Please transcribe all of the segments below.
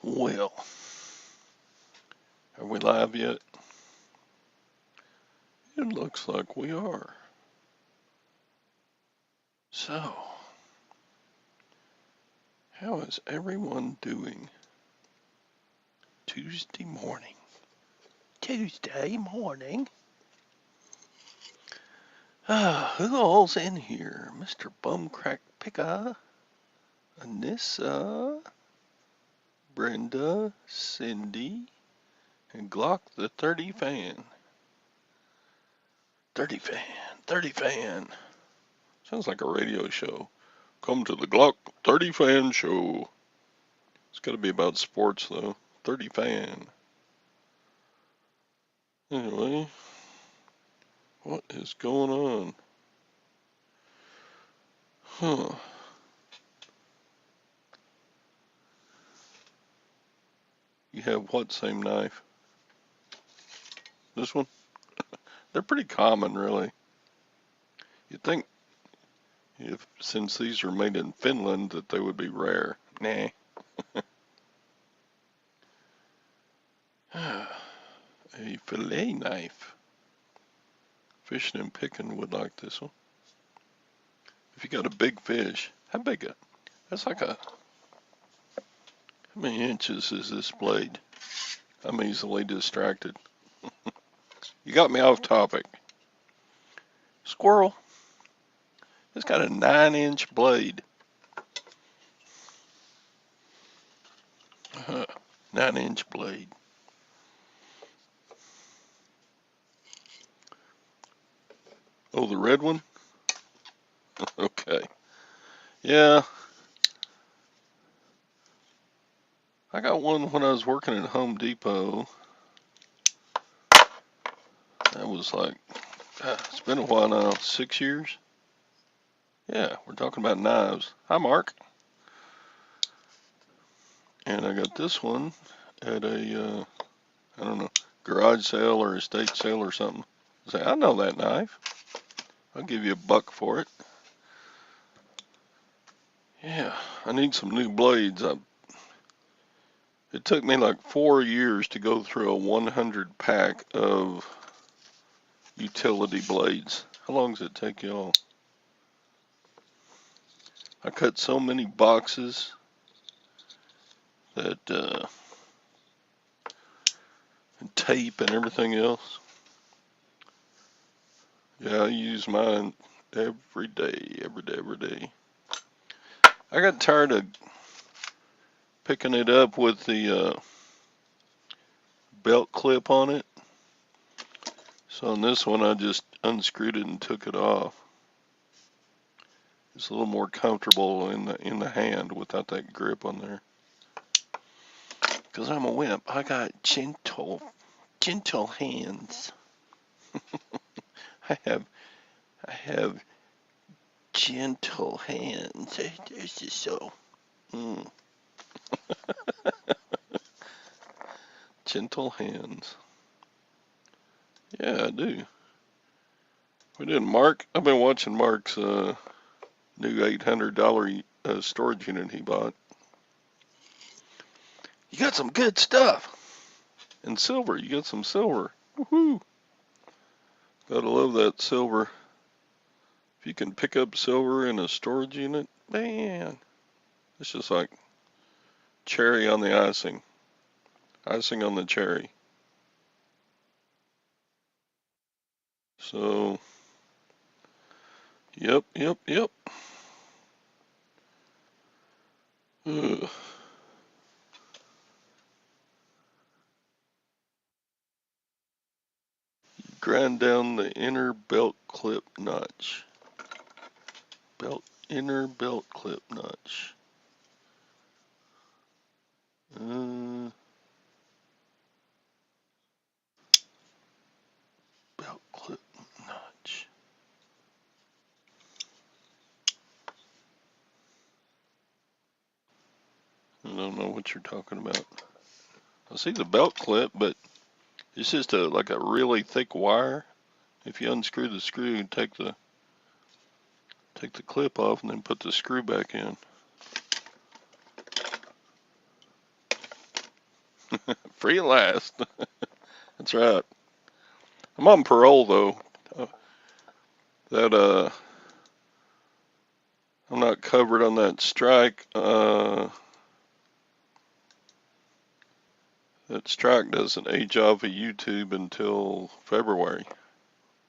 Well, are we live yet? It looks like we are. So, how is everyone doing Tuesday morning? Tuesday morning? Who all's in here? Mr. Bumcrack Picker, Anissa, Brenda, Cindy, and Glock the 30 fan. 30 fan, 30 fan. Sounds like a radio show. Come to the Glock 30 fan show. It's got to be about sports, though. 30 fan. Anyway, what is going on? Huh. You have what same knife? This one? They're pretty common, really. You'd think, if since these are made in Finland, that they would be rare. Nah. A fillet knife. Fishing and picking would like this one. If you got a big fish, how big a? That's like a. How many inches is this blade? I'm easily distracted. You got me off topic. Squirrel. It's got a 9-inch blade. 9-inch blade. Oh, the red one? Okay. Yeah. I got one when I was working at Home Depot. That was like, it's been a while now, 6 years? Yeah, we're talking about knives. Hi, Mark. And I got this one at a, I don't know, garage sale or estate sale or something. I say, I know that knife. I'll give you $1 for it. Yeah, I need some new blades. It took me like 4 years to go through a 100 pack of utility blades. How long does it take y'all? I cut so many boxes that, and tape and everything else. Yeah, I use mine every day. I got tired of picking it up with the belt clip on it. So on this one, I just unscrewed it and took it off. It's a little more comfortable in the hand without that grip on there. Because I'm a wimp. I got gentle hands. I have gentle hands. It's just so. Gentle hands. Yeah, I do. We did. Mark. I've been watching Mark's new $800 storage unit he bought. You got some good stuff. And silver. You got some silver. Woohoo! Gotta love that silver. If you can pick up silver in a storage unit, man, it's just like cherry on the icing. Icing on the cherry. So, yep. Ugh. Grind down the inner belt clip notch. Inner belt clip notch. Belt clip notch. I don't know what you're talking about. I see the belt clip, but it's just like a really thick wire. If you unscrew the screw, take the clip off and then put the screw back in. Free at last. That's right. I'm on parole though. That I'm not covered on that strike. That strike doesn't age off of YouTube until February.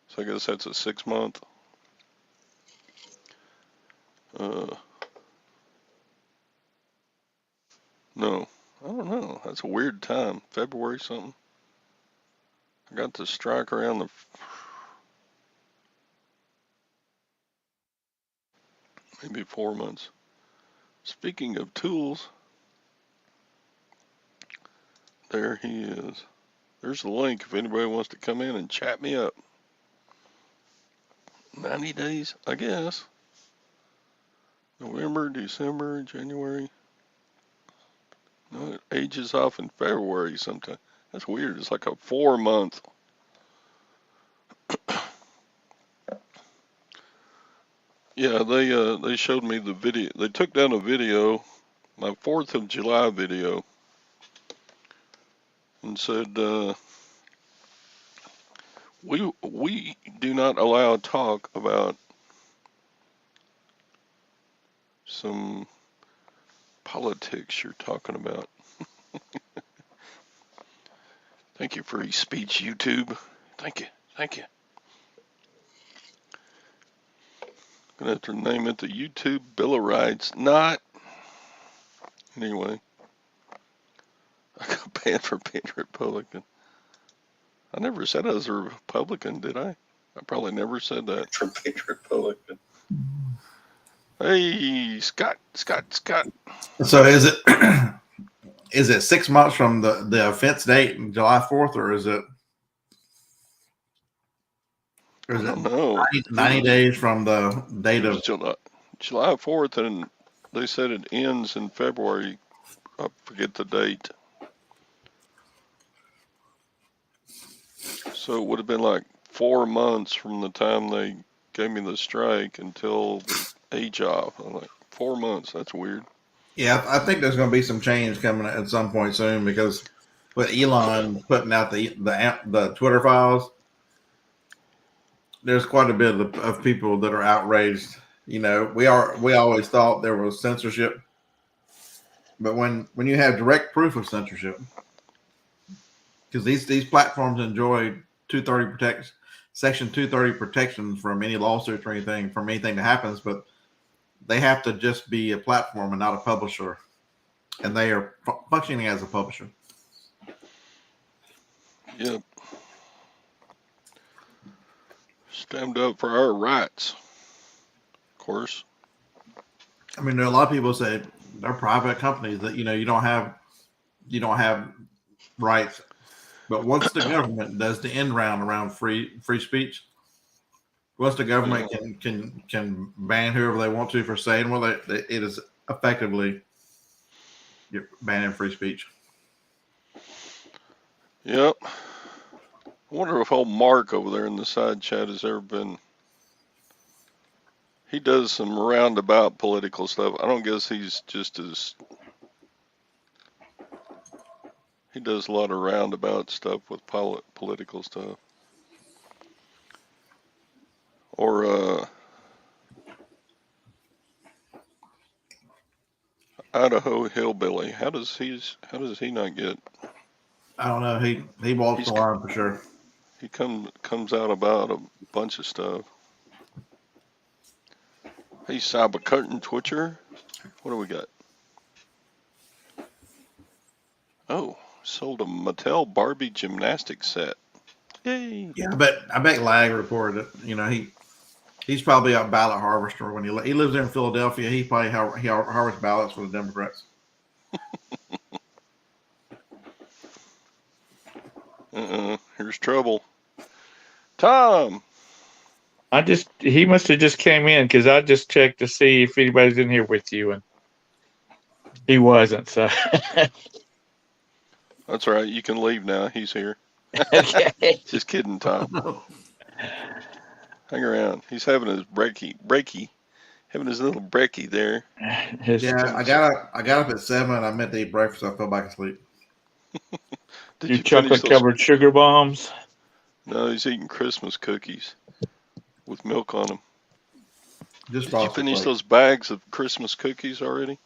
So I guess that's a 6-month. No, I don't know. That's a weird time. February something. I got the strike around the maybe 4 months. Speaking of tools, there he is. There's the link if anybody wants to come in and chat me up. 90 days, I guess. November, December, January. No, it ages off in February sometime. That's weird. It's like a 4-month. Yeah, they showed me the video. They took down a video, my 4th of July video, and said we do not allow talk about some politics you're talking about. Thank you, free speech, YouTube. Thank you. Thank you. Gonna have to name it the YouTube Bill of Rights. Not. Anyway. I got banned for being a Republican. I never said I was a Republican, did I? I probably never said that. For being a Republican. Hey, Scott. So is it 6 months from the offense date, July 4th, or is it? Or is I don't know. 90 days from the date of July 4th, and they said it ends in February. I forget the date. So it would have been like 4 months from the time they gave me the strike until the age off. I'm like, 4 months. That's weird. Yeah, I think there's going to be some change coming at some point soon because with Elon putting out the Twitter files, there's quite a bit of people that are outraged. You know, we always thought there was censorship, but when you have direct proof of censorship, because these platforms enjoy Section 230 protection from any lawsuits or anything from anything that happens, but they have to just be a platform and not a publisher, and they are functioning as a publisher. Yep. Stand up for our rights, of course. I mean, there are a lot of people say they're private companies that you don't have rights, but once the government does the end round around free speech, once the government can ban whoever they want to for saying it is effectively banning free speech. Yep. I wonder if old Mark over there in the side chat has ever been. He does some roundabout political stuff. I don't guess he's just as. He does a lot of roundabout stuff with political stuff. Or Idaho hillbilly. How does he not get? I don't know. He walks the line for sure. He comes out about a bunch of stuff. Hey, Cyber Curtain Twitcher. What do we got? Oh, sold a Mattel Barbie gymnastics set. Yay! Yeah, I bet Lag reported it. He's probably a ballot harvester when he lives there in Philadelphia. He probably harvests ballots for the Democrats. Here's trouble. Tom. He must have just came in because I just checked to see if anybody's in here with you, and he wasn't. So that's all right. You can leave now. He's here. Okay. Just kidding, Tom. Hang around. He's having his breaky, having his little breaky there. Yeah, I got up at 7. I meant to eat breakfast. I fell back asleep. Did Your you finish chocolate those? covered sugar bombs. No, he's eating Christmas cookies with milk on them. Just Did you frosted finish flakes. those bags of Christmas cookies already?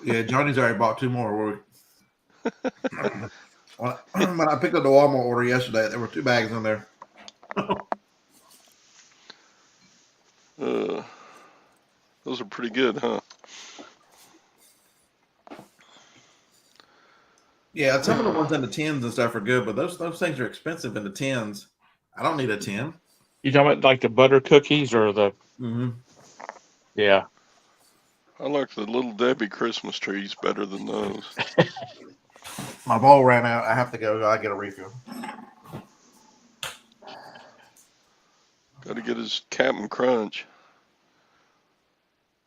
Yeah, Johnny's already bought 2 more. When I picked up the Walmart order yesterday, there were 2 bags in there. Those are pretty good, huh? Yeah, some of the ones in the tins and stuff are good, but those things are expensive in the tins. I don't need a tin. You talking about like the butter cookies or the? Mm-hmm. Yeah. I like the Little Debbie Christmas trees better than those. My bowl ran out. I have to go. I get a refill. Got to get his Captain Crunch.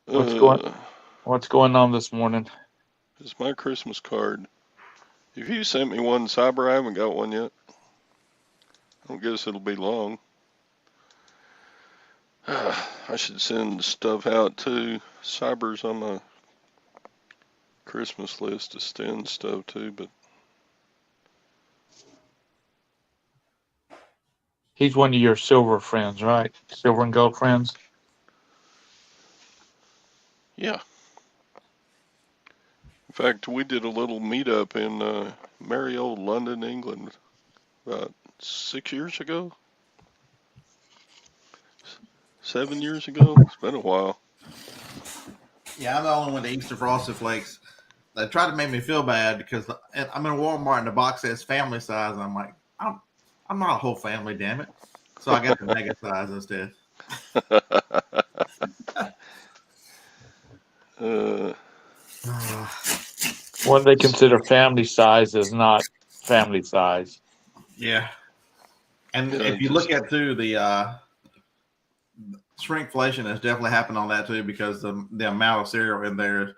What's going on this morning? It's my Christmas card. If you sent me one, Cyber, I haven't got one yet. I don't guess it'll be long. I should send stuff out too. Cyber's on my Christmas list to send stuff to, but He's one of your silver friends, right? Silver and gold friends. yeah. In fact, we did a little meetup in merry old London, England, about 6 years ago. 7 years ago. It's been a while. Yeah, I'm the only one to Easter Frosted Flakes. They tried to make me feel bad because I'm in Walmart and the box says family size. And I'm like, I'm not a whole family, damn it. So I got the mega size instead. What they consider family size is not family size. Yeah. And Yeah, if you look at too, the shrinkflation has definitely happened on that too, because the amount of cereal in there,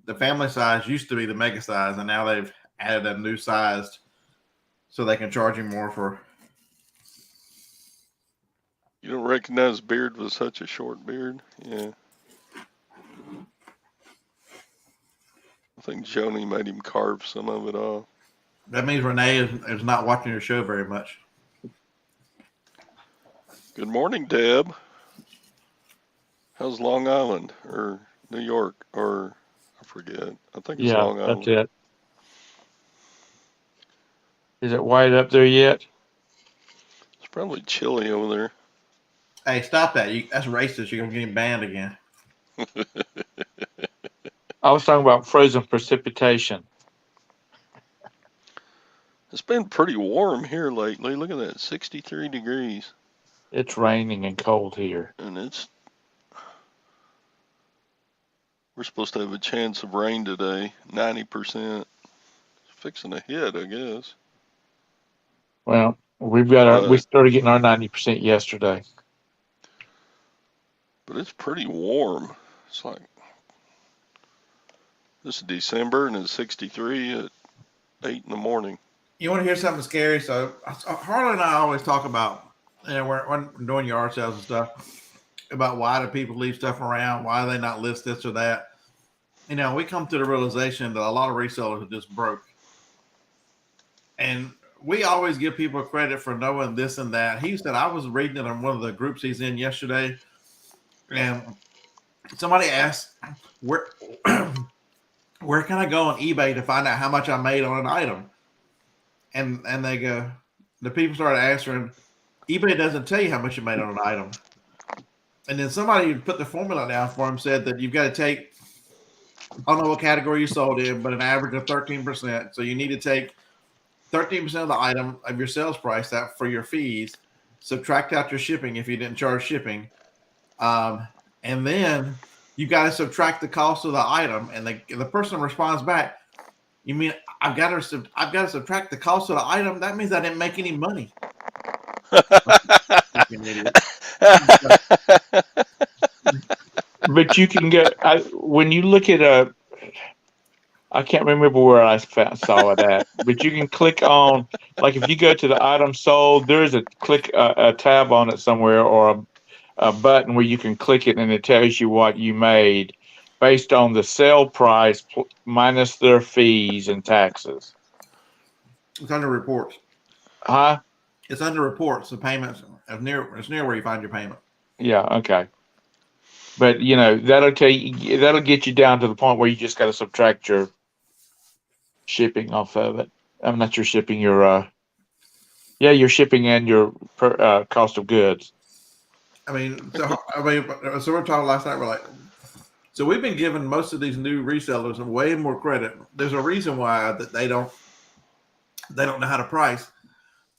the family size used to be the mega size, and now they've added a new size so they can charge you more for. You don't recognize Beard with such a short beard? Yeah. I think Joni made him carve some of it off. That means Renee is not watching your show very much. Good morning, Deb. How's Long Island or New York or I forget. I think it's Long Island. That's it. Is it white up there yet? It's probably chilly over there. Hey, stop that! That's racist. You're gonna get him banned again. I was talking about frozen precipitation. It's been pretty warm here lately. Look at that, 63 degrees. It's raining and cold here. And we're supposed to have a chance of rain today, 90%. It's fixing to hit, I guess. Well, we started getting our 90% yesterday. But it's pretty warm. It's like, this is December and it's 63 at 8 in the morning. You want to hear something scary? So Harlan and I always talk about, we're doing yard sales and stuff, about why do people leave stuff around? Why do they not list this or that? We come to the realization that a lot of resellers are just broke. And we always give people credit for knowing this and that. He said, I was reading it on one of the groups he's in yesterday, and somebody asked, where can I go on eBay to find out how much I made on an item? And they go, the people started answering, eBay doesn't tell you how much you made on an item. And then somebody put the formula down for him, said that you've got to take, I don't know what category you sold in, but an average of 13%. So you need to take 13% of the item of your sales price that for your fees, subtract out your shipping if you didn't charge shipping. And then you got to subtract the cost of the item. And the person responds back, you mean I've got to subtract the cost of the item? That means I didn't make any money. Fucking idiot. But you can get, when you look at I can't remember where I saw it at, but you can click on, like if you go to the item sold, there's a tab on it somewhere, or a button where you can click it and it tells you what you made. based on the sale price minus their fees and taxes. It's under reports. Huh? It's under reports. The payments it's near where you find your payment. Yeah. Okay. But that'll get you down to the point where you just got to subtract your shipping off of it. I'm not your shipping, your shipping and your cost of goods. So we're talking last night. We're like, so we've been giving most of these new resellers way more credit. There's a reason why that they don't know how to price,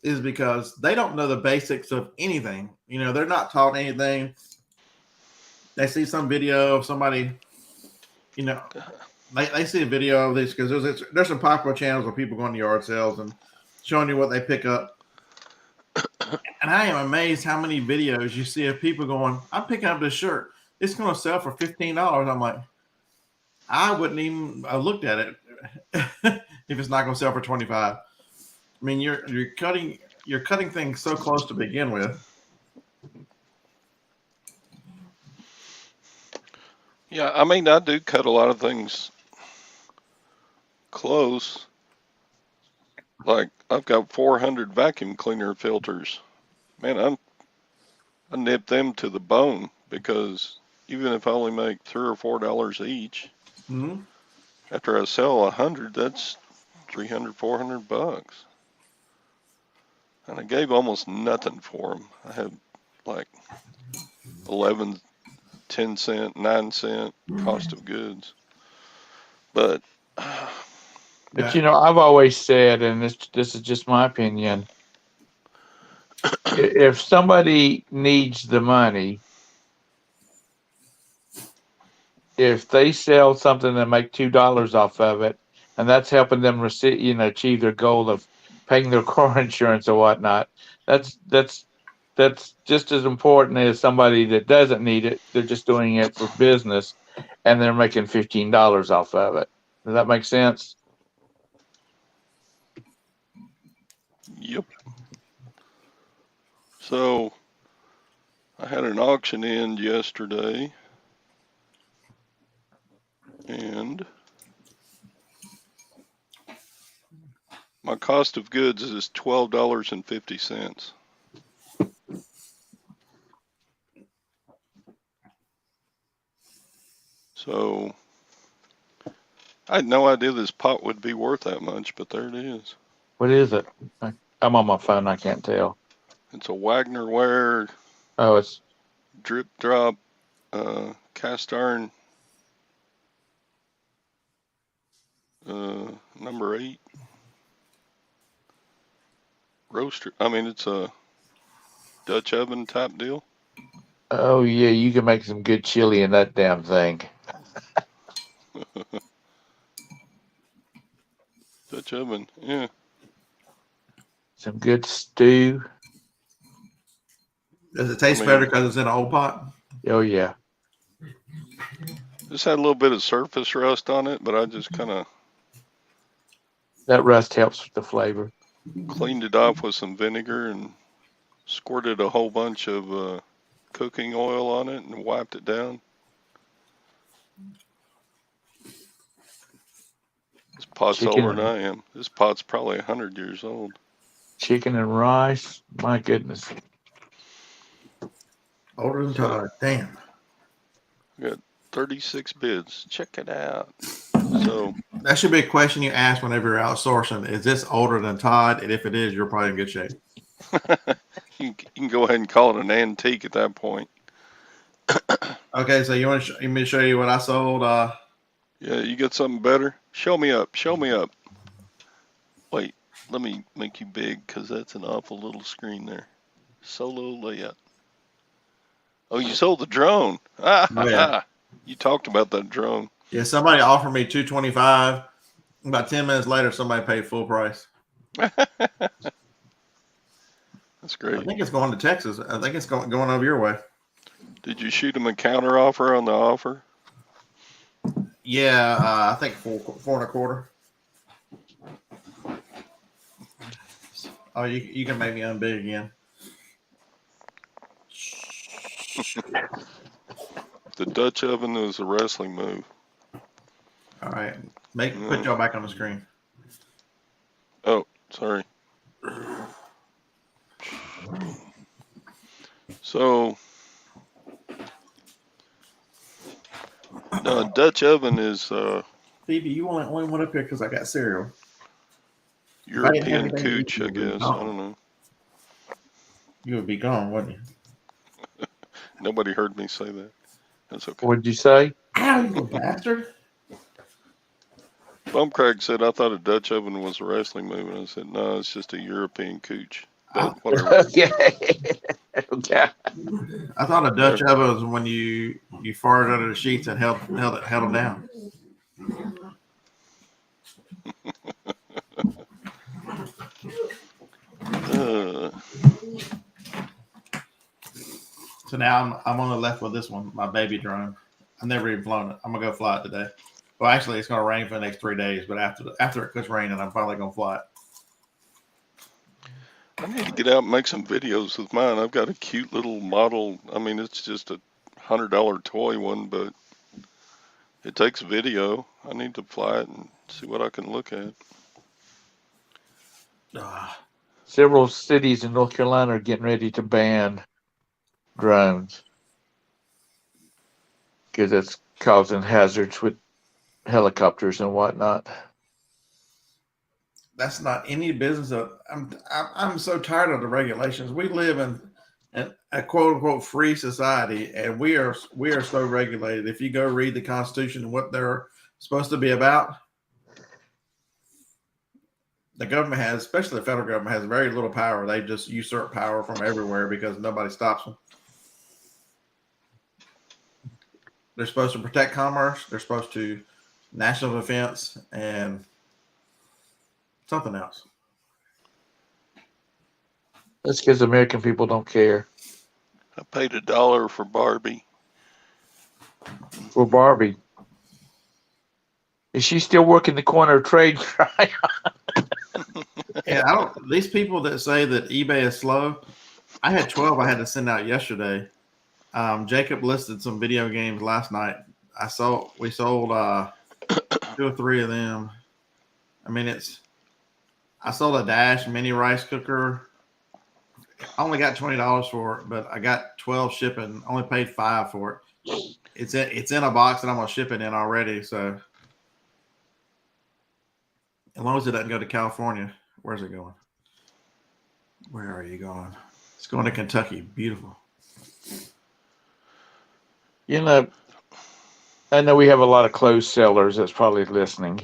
is because they don't know the basics of anything. They're not taught anything. They see some video of somebody, they see a video of this, because there's some popular channels where people go into yard sales and showing you what they pick up. And I am amazed how many videos you see of people going, I'm picking up this shirt. It's going to sell for $15. I'm like, I wouldn't even have looked at it if it's not going to sell for $25. I mean, you're cutting things so close to begin with. Yeah, I mean, I do cut a lot of things close. Like, I've got 400 vacuum cleaner filters. Man, I nip them to the bone, because even if I only make $3 or $4 each, after I sell 100, that's $300, $400. And I gave almost nothing for them. I had like 11, 10 cent, 9 cent cost of goods. But I've always said, and this is just my opinion, if somebody needs the money, if they sell something and make $2 off of it, and that's helping them achieve their goal of paying their car insurance or whatnot, that's just as important as somebody that doesn't need it. They're just doing it for business, and they're making $15 off of it. Does that make sense? Yep. So I had an auction end yesterday, and my cost of goods is $12.50. So I had no idea this pot would be worth that much, but there it is. What is it? I'm on my phone. I can't tell. It's a Wagner ware. Oh, it's drip drop cast iron number 8 roaster. I mean, it's a Dutch oven type deal. Oh yeah, you can make some good chili in that damn thing. Dutch oven, yeah. Some good stew. Does it taste better because it's in an old pot? Oh yeah. This had a little bit of surface rust on it, but I just kind of that rust helps with the flavor. Cleaned it off with some vinegar and squirted a whole bunch of cooking oil on it and wiped it down. This pot's older than I am. This pot's probably 100 years old. Chicken and rice. My goodness. Older than Todd. Damn. We got 36 bids. Check it out. So that should be a question you ask whenever you're outsourcing. Is this older than Todd? And if it is, you're probably in good shape. you can go ahead and call it an antique at that point. Okay, so you want me to show you what I sold? Yeah, you got something better? Show me up. Show me up. Wait, let me make you big because that's an awful little screen there. Solo layout. Oh, you sold the drone. Oh, yeah. You talked about that drone. Yeah, somebody offered me $225. About 10 minutes later, somebody paid full price. That's great. I think it's going to Texas. I think it's going over your way. Did you shoot them a counter offer on the offer? Yeah, I think four and a quarter. Oh, you can make me unbig again. The Dutch oven is a wrestling move. All right, put y'all back on the screen. Oh, sorry. So, no, Dutch oven is Phoebe, you only went up here because I got cereal. European cooch, I guess. I don't know. You would be gone, wouldn't you? Nobody heard me say that. That's okay. What'd you say? Ow, you bastard! Bumcrack said, I thought a Dutch oven was a wrestling move. And I said, no, it's just a European cooch. But whatever. Okay. Okay. I thought a Dutch oven was when you farted under the sheets and held them down. So now I'm only left with this one, my baby drone. I've never even flown it. I'm gonna go fly it today. Well, actually, it's gonna rain for the next 3 days, but after it quits raining, I'm finally gonna fly it. I need to get out and make some videos with mine. I've got a cute little model. I mean, it's just a $100 toy one, but it takes video. I need to fly it and see what I can look at. Several cities in North Carolina are getting ready to ban drones because it's causing hazards with helicopters and whatnot. That's not any business of. I'm so tired of the regulations. We live in a quote unquote free society, and we are so regulated. If you go read the Constitution and what they're supposed to be about, the government has, especially the federal government, has very little power. They just usurp power from everywhere because nobody stops them. They're supposed to protect commerce. They're supposed to national defense and something else. That's because American people don't care. I paid $1 for Barbie. For Barbie. Is she still working the corner of Trade? Yeah, these people that say that eBay is slow, I had 12 I had to send out yesterday. Jacob listed some video games last night. We sold 2 or 3 of them. I mean, I sold a Dash mini rice cooker. I only got $20 for it, but I got 12 shipping. Only paid $5 for it. It's in a box that I'm gonna ship it in already. So as long as it doesn't go to California, where's it going? Where are you going? It's going to Kentucky. Beautiful. You know, I know we have a lot of clothes sellers that's probably listening.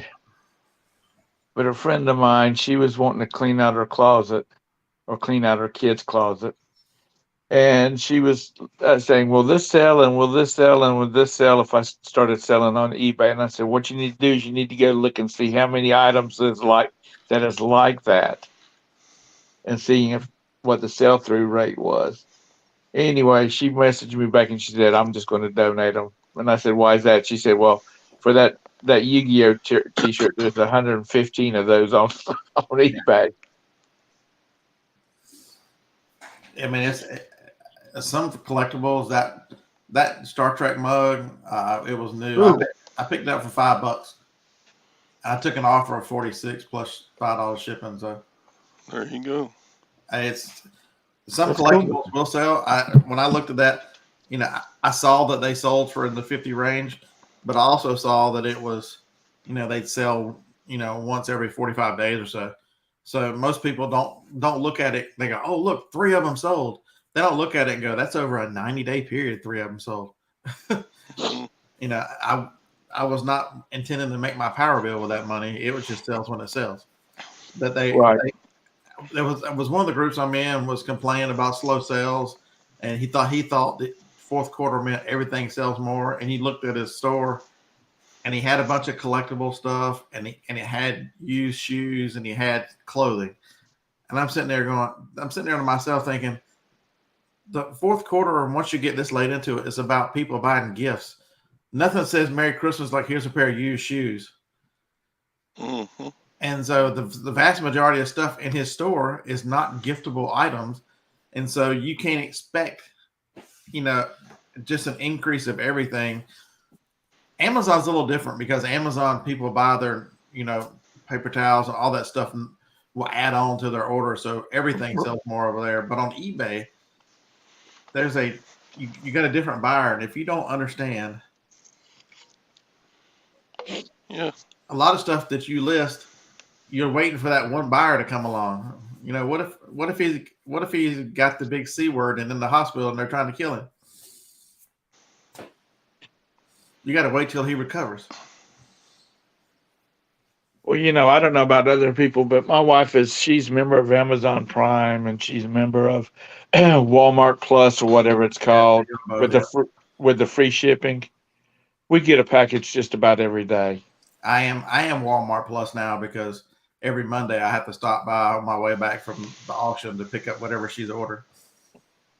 But a friend of mine, she was wanting to clean out her closet or clean out her kid's closet. And she was saying, will this sell and will this sell and will this sell if I started selling on eBay? And I said, what you need to do is you need to go look and see how many items is like that and seeing what the sell-through rate was. Anyway, she messaged me back and she said, I'm just going to donate them. And I said, why is that? She said, well, for that Yu-Gi-Oh t-shirt, there's 115 of those on eBay. I mean, it's some collectibles. That Star Trek mug, it was new. I picked it up for $5. I took an offer of 46 plus $5 shipping. So there you go. It's some collectibles will sell. When I looked at that, I saw that they sold for in the 50 range, but I also saw that it was, they'd sell, once every 45 days or so. So most people don't look at it. They go, oh, look, 3 of them sold. They don't look at it and go, that's over a 90-day period. 3 of them sold. I was not intending to make my power bill with that money. It was just sells when it sells. But there was one of the groups I'm in was complaining about slow sales, and he thought the fourth quarter meant everything sells more. And he looked at his store, and he had a bunch of collectible stuff, and it had used shoes, and he had clothing. And I'm sitting there to myself thinking, the fourth quarter, and once you get this late into it, it's about people buying gifts. Nothing says Merry Christmas like here's a pair of used shoes. Mm-hmm. And so the vast majority of stuff in his store is not giftable items. And so you can't expect, just an increase of everything. Amazon's a little different because Amazon people buy their, paper towels and all that stuff and will add on to their order. So everything sells more over there. But on eBay, you got a different buyer. And if you don't understand Yeah. a lot of stuff that you list, you're waiting for that one buyer to come along. What if he's got the big C word and in the hospital and they're trying to kill him? You got to wait till he recovers. Well, I don't know about other people, but my wife she's a member of Amazon Prime and she's a member of Walmart Plus or whatever it's called with the free shipping. We get a package just about every day. I am Walmart Plus now because every Monday I have to stop by on my way back from the auction to pick up whatever she's ordered.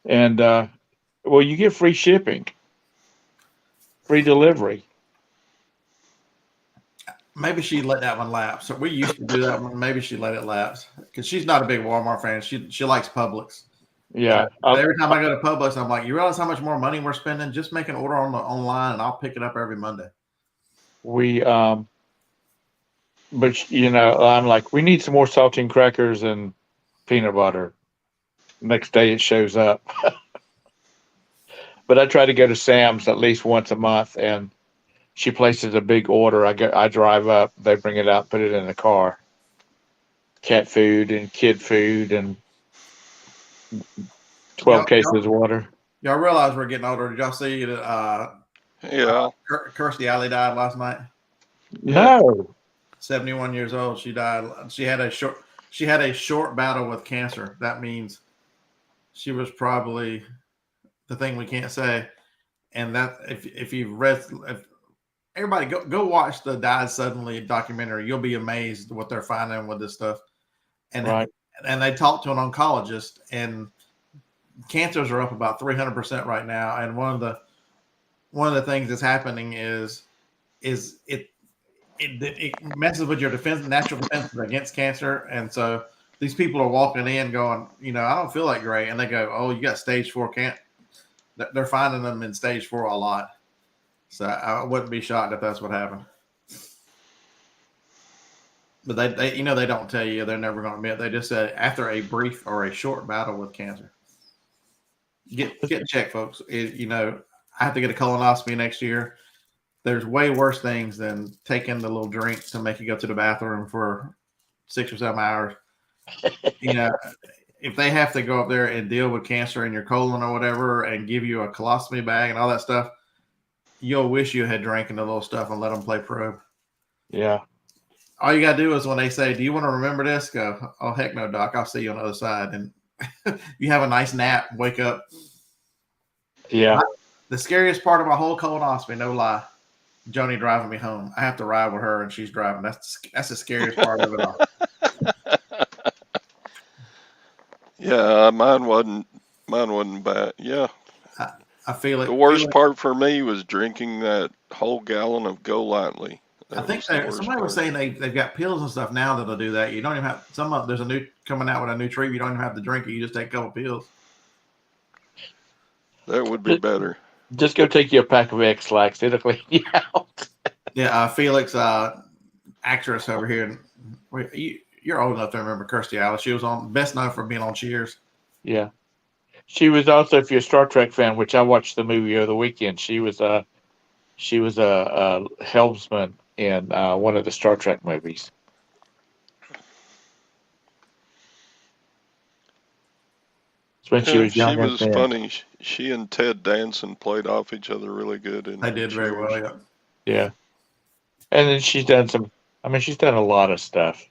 And well, you get free shipping, free delivery. Maybe she let that one lapse. So we used to do that one. Maybe she let it lapse because she's not a big Walmart fan. She likes Publix. Yeah. Every time I go to Publix, I'm like, you realize how much more money we're spending? Just make an order online, and I'll pick it up every Monday. But I'm like, we need some more saltine crackers and peanut butter. Next day it shows up. But I try to go to Sam's at least once a month, and she places a big order. I drive up, they bring it out, put it in the car. Cat food and kid food and 12 cases of water. Y'all realize we're getting older. Did y'all see that? Yeah. Kirstie Alley died last night. No. 71 years old. She died. She had a short battle with cancer. That means she was probably the thing we can't say. And that if you've read, everybody go watch the Died Suddenly documentary. You'll be amazed what they're finding with this stuff. And right. And they talked to an oncologist, and cancers are up about 300% right now. And one of the things that's happening is it messes with your natural defenses against cancer. And so these people are walking in going, I don't feel like great. And they go, oh, you got stage 4 cancer. They're finding them in stage 4 a lot. So I wouldn't be shocked if that's what happened. But they don't tell you. They're never going to admit. They just said after a brief or a short battle with cancer. Get checked, folks. I have to get a colonoscopy next year. There's way worse things than taking the little drink to make you go to the bathroom for 6 or 7 hours. If they have to go up there and deal with cancer in your colon or whatever and give you a colostomy bag and all that stuff, you'll wish you had drank the little stuff and let them play probe. Yeah. All you got to do is when they say, do you want to remember this? Go, oh, heck no, doc. I'll see you on the other side. And you have a nice nap, wake up. Yeah. The scariest part of my whole colonoscopy, no lie, Joni driving me home. I have to ride with her and she's driving. That's the scariest part of it all. Yeah, mine wasn't bad. Yeah. I feel it. The worst part for me was drinking that whole gallon of Go Lightly. I think somebody was saying they've got pills and stuff now that'll do that. You don't even have there's a new coming out with a new treatment. You don't even have to drink it. You just take a couple pills. That would be better. Just go take you a pack of X-Lax. It'll clean you out. Yeah, Felix, actress over here. You're old enough to remember Kirstie Alley. She was best known for being on Cheers. Yeah. She was also, if you're a Star Trek fan, which I watched the movie over the weekend, she was a helmsman in one of the Star Trek movies. When she was young. She was funny. She and Ted Danson played off each other really good. They did very well, yeah. Yeah. And then she's done a lot of stuff.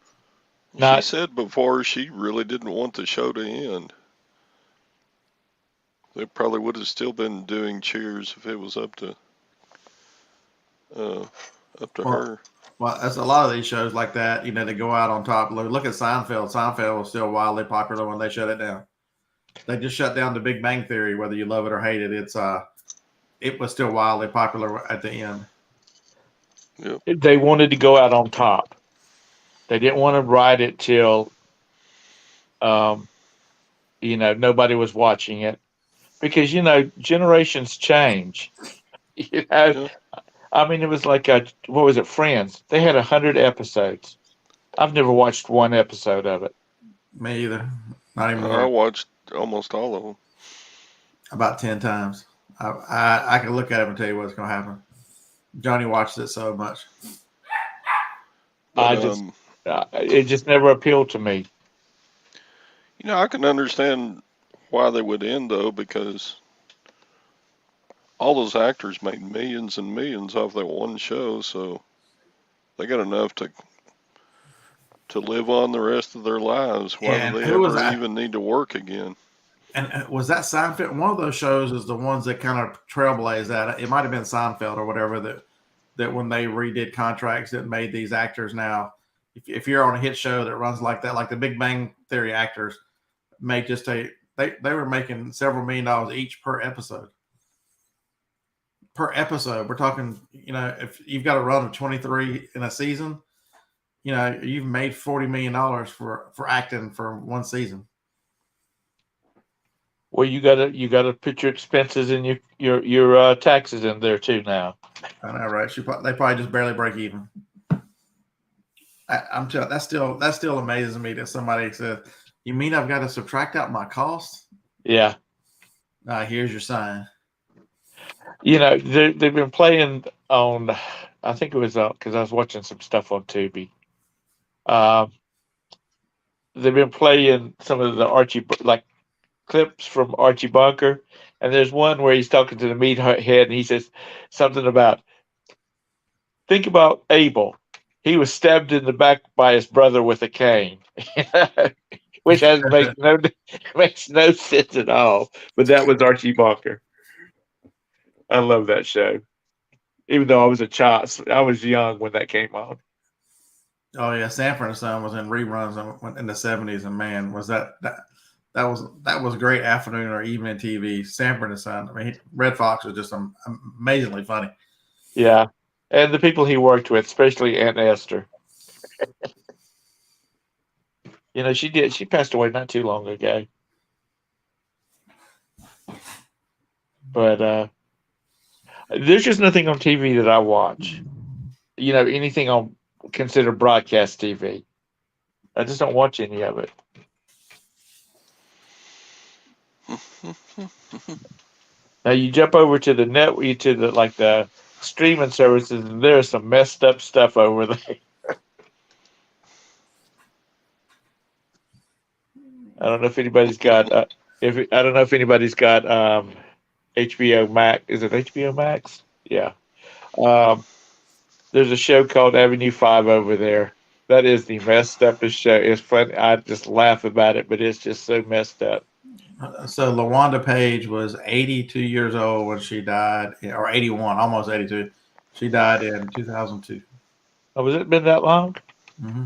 She said before she really didn't want the show to end. They probably would have still been doing Cheers if it was up to her. Well, that's a lot of these shows like that. They go out on top. Look at Seinfeld. Seinfeld was still wildly popular when they shut it down. They just shut down The Big Bang Theory, whether you love it or hate it. It was still wildly popular at the end. Yep. They wanted to go out on top. They didn't want to ride it till, nobody was watching it. because generations change. You know, Yeah. I mean, it was like what was it, Friends? They had 100 episodes. I've never watched one episode of it. Me either. Not even I worth watched almost all of them. about 10 times. I can look at it and tell you what's going to happen. Johnny watched it so much. But It just never appealed to me. I can understand why they would end though, because all those actors made millions and millions off that one show, so they got enough to live on the rest of their lives. Why Yeah, do and they who was ever that? even need to work again? And was that Seinfeld? One of those shows is the ones that kind of trailblazed that. It might have been Seinfeld or whatever that when they redid contracts that made these actors now. If you're on a hit show that runs like that, like the Big Bang Theory actors made just they were making several $1 million each per episode. Per episode, we're talking, if you've got a run of 23 in a season, you've made $40 million for acting for one season. Well, you gotta put your expenses and your taxes in there too now. I know, right? They probably just barely break even. I'm telling that still amazes me that somebody said, "You mean I've got to subtract out my costs?" Yeah, Here's your sign. they've been playing on. I think it was because I was watching some stuff on Tubi. Um, they've been playing some of the like clips from Archie Bunker, and there's one where he's talking to the meathead, and he says something about, think about Abel. He was stabbed in the back by his brother with a cane, which makes no sense at all. But that was Archie Bunker. I love that show, even though I was a child. I was young when that came on. Oh yeah, Sanford and Son was in reruns in the '70s, and man, was that was great afternoon or evening TV. Sanford and Son. I mean, Red Fox was just amazingly funny. Yeah, and the people he worked with, especially Aunt Esther. She passed away not too long ago. But there's just nothing on TV that I watch. Anything on considered broadcast TV. I just don't watch any of it. Now you jump over to the the streaming services, and there's some messed up stuff over there. I don't know if anybody's got if I don't know if anybody's got HBO Max. Is it HBO Max? Yeah. Um, there's a show called Avenue 5 over there. That is the messed uppest show. It's funny. I just laugh about it, but it's just so messed up. So LaWanda Page was 82 years old when she died, or 81, almost 82. She died in 2002. Oh, was it been that long? Mm-hmm.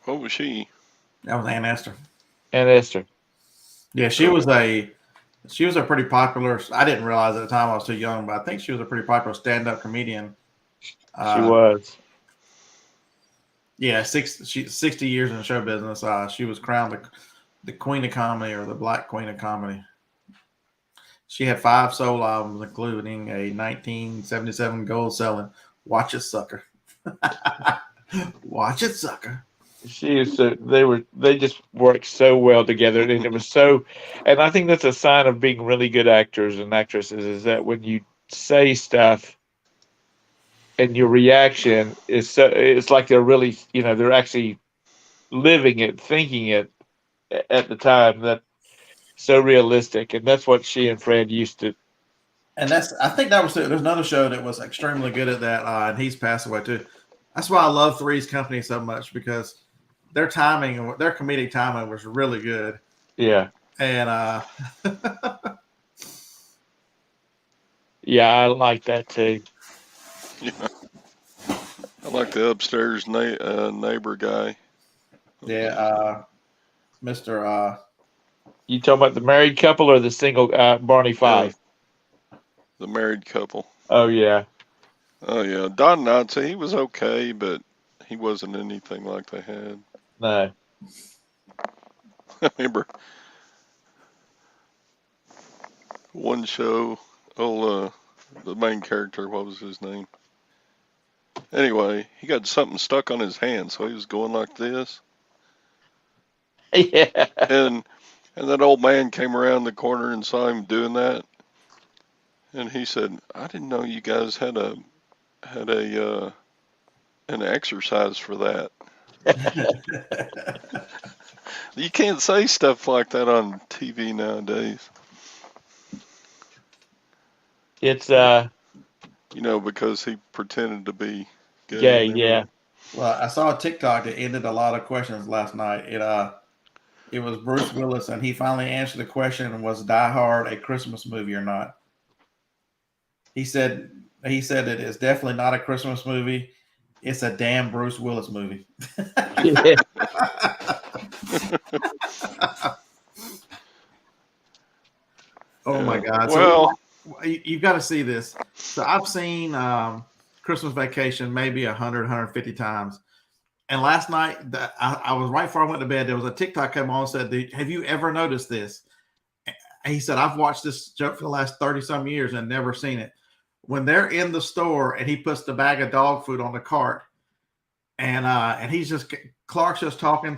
What was she? That was Aunt Esther. Aunt Esther. Yeah, she was a pretty popular. I didn't realize at the time, I was too young, but I think she was a pretty popular stand-up comedian. She was. Yeah, 60 years in the show business. She was crowned the Queen of Comedy, or the Black Queen of Comedy. She had 5 solo albums, including a 1977 gold-selling "Watch It Sucker." Watch it, sucker. She is. They just worked so well together, and it was so. And I think that's a sign of being really good actors and actresses, is that when you say stuff and your reaction is so, it's like they're really, they're actually living it, thinking it at the time. That so realistic, and that's what she and Fred used to. And I think that was, there's another show that was extremely good at that, and he's passed away too. That's why I love Three's Company so much, because their timing, their comedic timing was really good. Yeah. And yeah, I like that too. Yeah. I like the upstairs neighbor guy. Yeah, Mr. You talking about the married couple or the single Barney Fife? The married couple. Oh yeah. Oh yeah, Don Knotts, he was okay, but he wasn't anything like they had. No. I remember one show. Oh, the main character, what was his name? Anyway, he got something stuck on his hand, so he was going like this. Yeah. And that old man came around the corner and saw him doing that, and he said, "I didn't know you guys had an exercise for that." You can't say stuff like that on TV nowadays. It's Because he pretended to be gay. gay, and yeah. everything. Well, I saw a TikTok that ended a lot of questions last night. It was Bruce Willis, and he finally answered the question: was Die Hard a Christmas movie or not? He said it is definitely not a Christmas movie. It's a damn Bruce Willis movie. Yeah. Oh my God! Well, So you've got to see this. So I've seen Christmas Vacation maybe 100, 150 times. And last night, I was right before I went to bed. There was a TikTok came on and said, "Have you ever noticed this?" And he said, "I've watched this joke for the last 30-some years and never seen it." When they're in the store and he puts the bag of dog food on the cart, and Clark's just talking.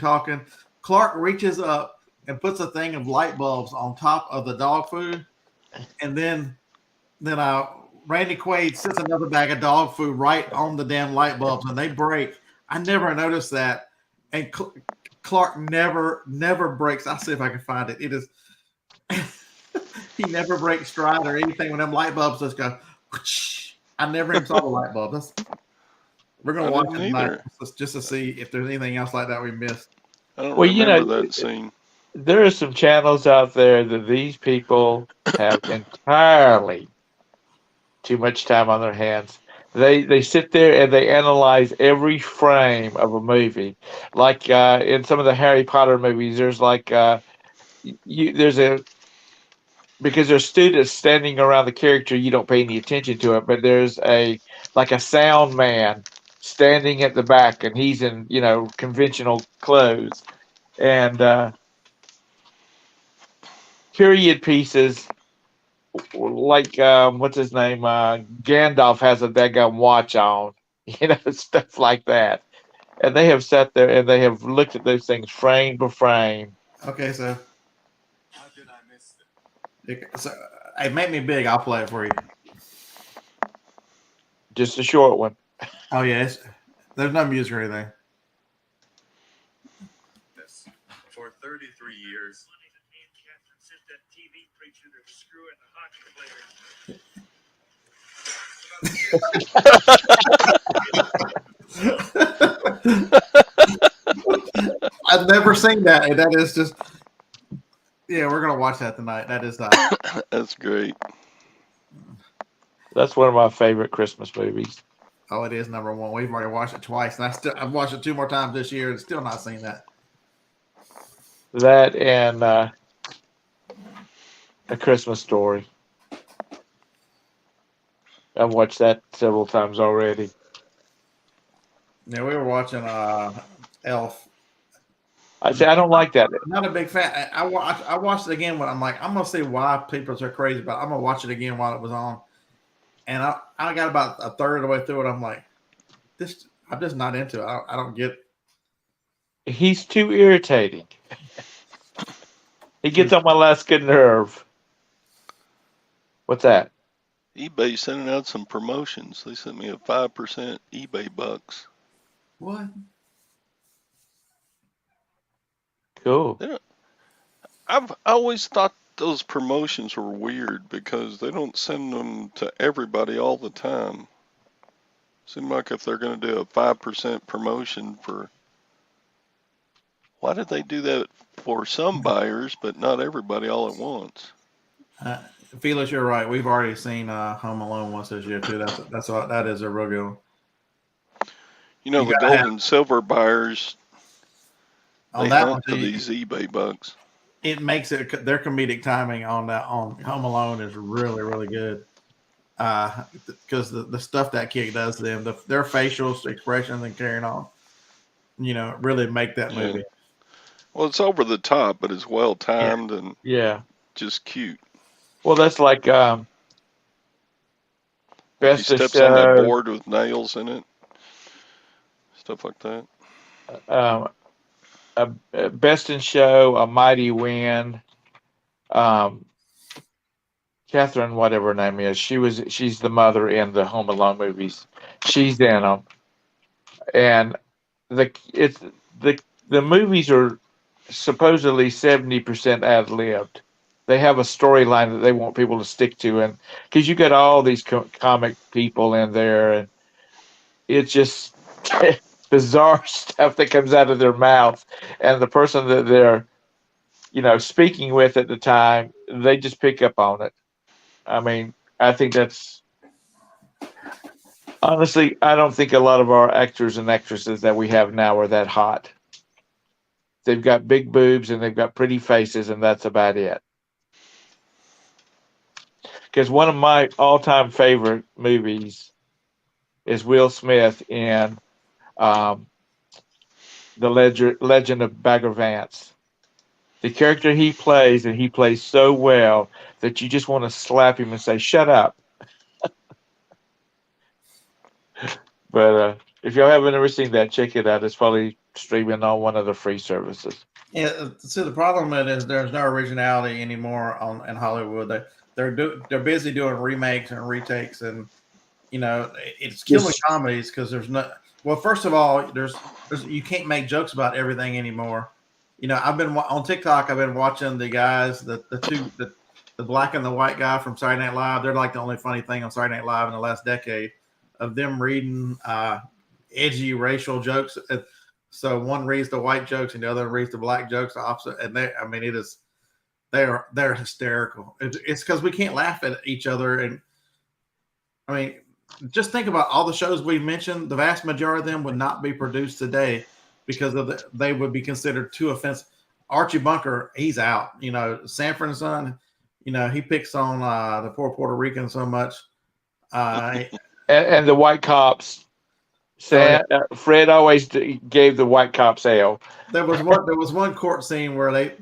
Clark reaches up and puts a thing of light bulbs on top of the dog food, and then Randy Quaid sets another bag of dog food right on the damn light bulbs, and they break. I never noticed that, and Clark never breaks. I'll see if I can find it. It is he never breaks stride or anything when them light bulbs just go. I never even saw the light bulb. We're gonna watch it tonight just to see if there's anything else like that we missed. I don't remember that scene. There are some channels out there that these people have entirely too much time on their hands. They sit there and they analyze every frame of a movie. Like in some of the Harry Potter movies, there's because there's students standing around the character, you don't pay any attention to it, but there's a sound man standing at the back, and he's in conventional clothes, and period pieces like what's his name, Gandalf has a daggone watch on, stuff like that, and they have sat there and they have looked at those things frame by frame. Okay, so how did I miss it? So it made me big. I'll play it for you. Just a short one. Oh yes, there's no music or anything. For 33 years. I've never seen that, and that is just we're gonna watch that tonight. That is that's great. That's one of my favorite Christmas movies. Oh, it is number one. We've already watched it twice, and I've watched it 2 more times this year, and still not seen that. That and A Christmas Story. I've watched that several times already. Yeah, we were watching Elf. I don't like that. I'm not a big fan. I watched it again when I'm like, I'm gonna see why people are so crazy about it. I'm gonna watch it again while it was on. And I got about a third of the way through it. I'm like, I'm just not into it. I don't get it. He's too irritating. He gets on my last good nerve. What's that? eBay sending out some promotions. They sent me a 5% eBay bucks. What? Cool. I've always thought those promotions were weird because they don't send them to everybody all the time. Seems like if they're going to do a 5% promotion for... Why did they do that for some buyers, but not everybody all at once? Felix, you're right. We've already seen Home Alone once this year too. That is a real good one. The gold and silver buyers, they hunt for these eBay bucks. It makes it their comedic timing on Home Alone is really, really good. Because the stuff that kid does to them, their facial expressions and carrying on, really make that movie. Well, it's over the top, but it's well timed and just cute. Well, that's like Like he Best of steps on that Show, board with nails in it, stuff like that. um, Best in Show, A Mighty Wind, um, Catherine, whatever her name is. She's the mother in the Home Alone movies. She's in them, and it's the the movies are supposedly 70% ad libbed. They have a storyline that they want people to stick to, and because you got all these comic people in there, and it's just bizarre stuff that comes out of their mouth, and the person that they're speaking with at the time, they just pick up on it. I mean, I think that's honestly, I don't think a lot of our actors and actresses that we have now are that hot. They've got big boobs and they've got pretty faces, and that's about it. Because one of my all-time favorite movies is Will Smith in um, the Legend of Bagger Vance. The character he plays, and he plays so well that you just want to slap him and say, "Shut up." But if y'all haven't ever seen that, check it out. It's probably streaming on one of the free services. Yeah, see, the problem with it is there's no originality anymore in Hollywood. They're busy doing remakes and retakes, and it's killing Yes. comedies because there's no. Well, first of all, there's you can't make jokes about everything anymore. I've been on TikTok. I've been watching the guys, the black and the white guy from Saturday Night Live. They're like the only funny thing on Saturday Night Live in the last decade of them reading edgy racial jokes. So one reads the white jokes and the other reads the black jokes, the opposite. And I mean, they're hysterical. It's because we can't laugh at each other. And I mean, just think about all the shows we mentioned. The vast majority of them would not be produced today because they would be considered too offensive. Archie Bunker, he's out. Sanford and Son, he picks on the poor Puerto Rican so much. And the white cops. Fred always gave the white cops hell. There was one court scene where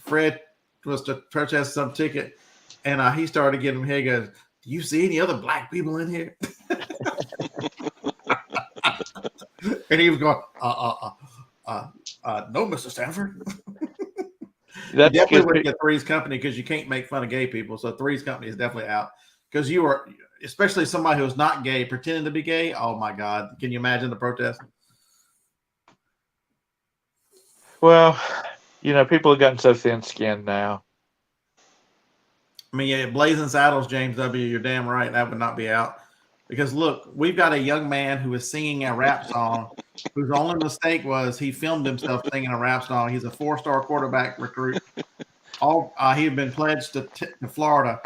Fred was to protest some ticket, and he started getting him. He goes, "Do you see any other black people in here?" And he was going, "No, Mr. Stanford." That's you definitely because wouldn't get Three's Company because you can't make fun of gay people. So Three's Company is definitely out because you are, especially somebody who's not gay pretending to be gay. Oh my God! Can you imagine the protest? well, people have gotten so thin-skinned now. I mean, yeah, Blazing Saddles, James W. You're damn right. That would not be out. Because look, we've got a young man who is singing a rap song whose only mistake was he filmed himself singing a rap song. He's a 4-star quarterback recruit. He had been pledged to Florida.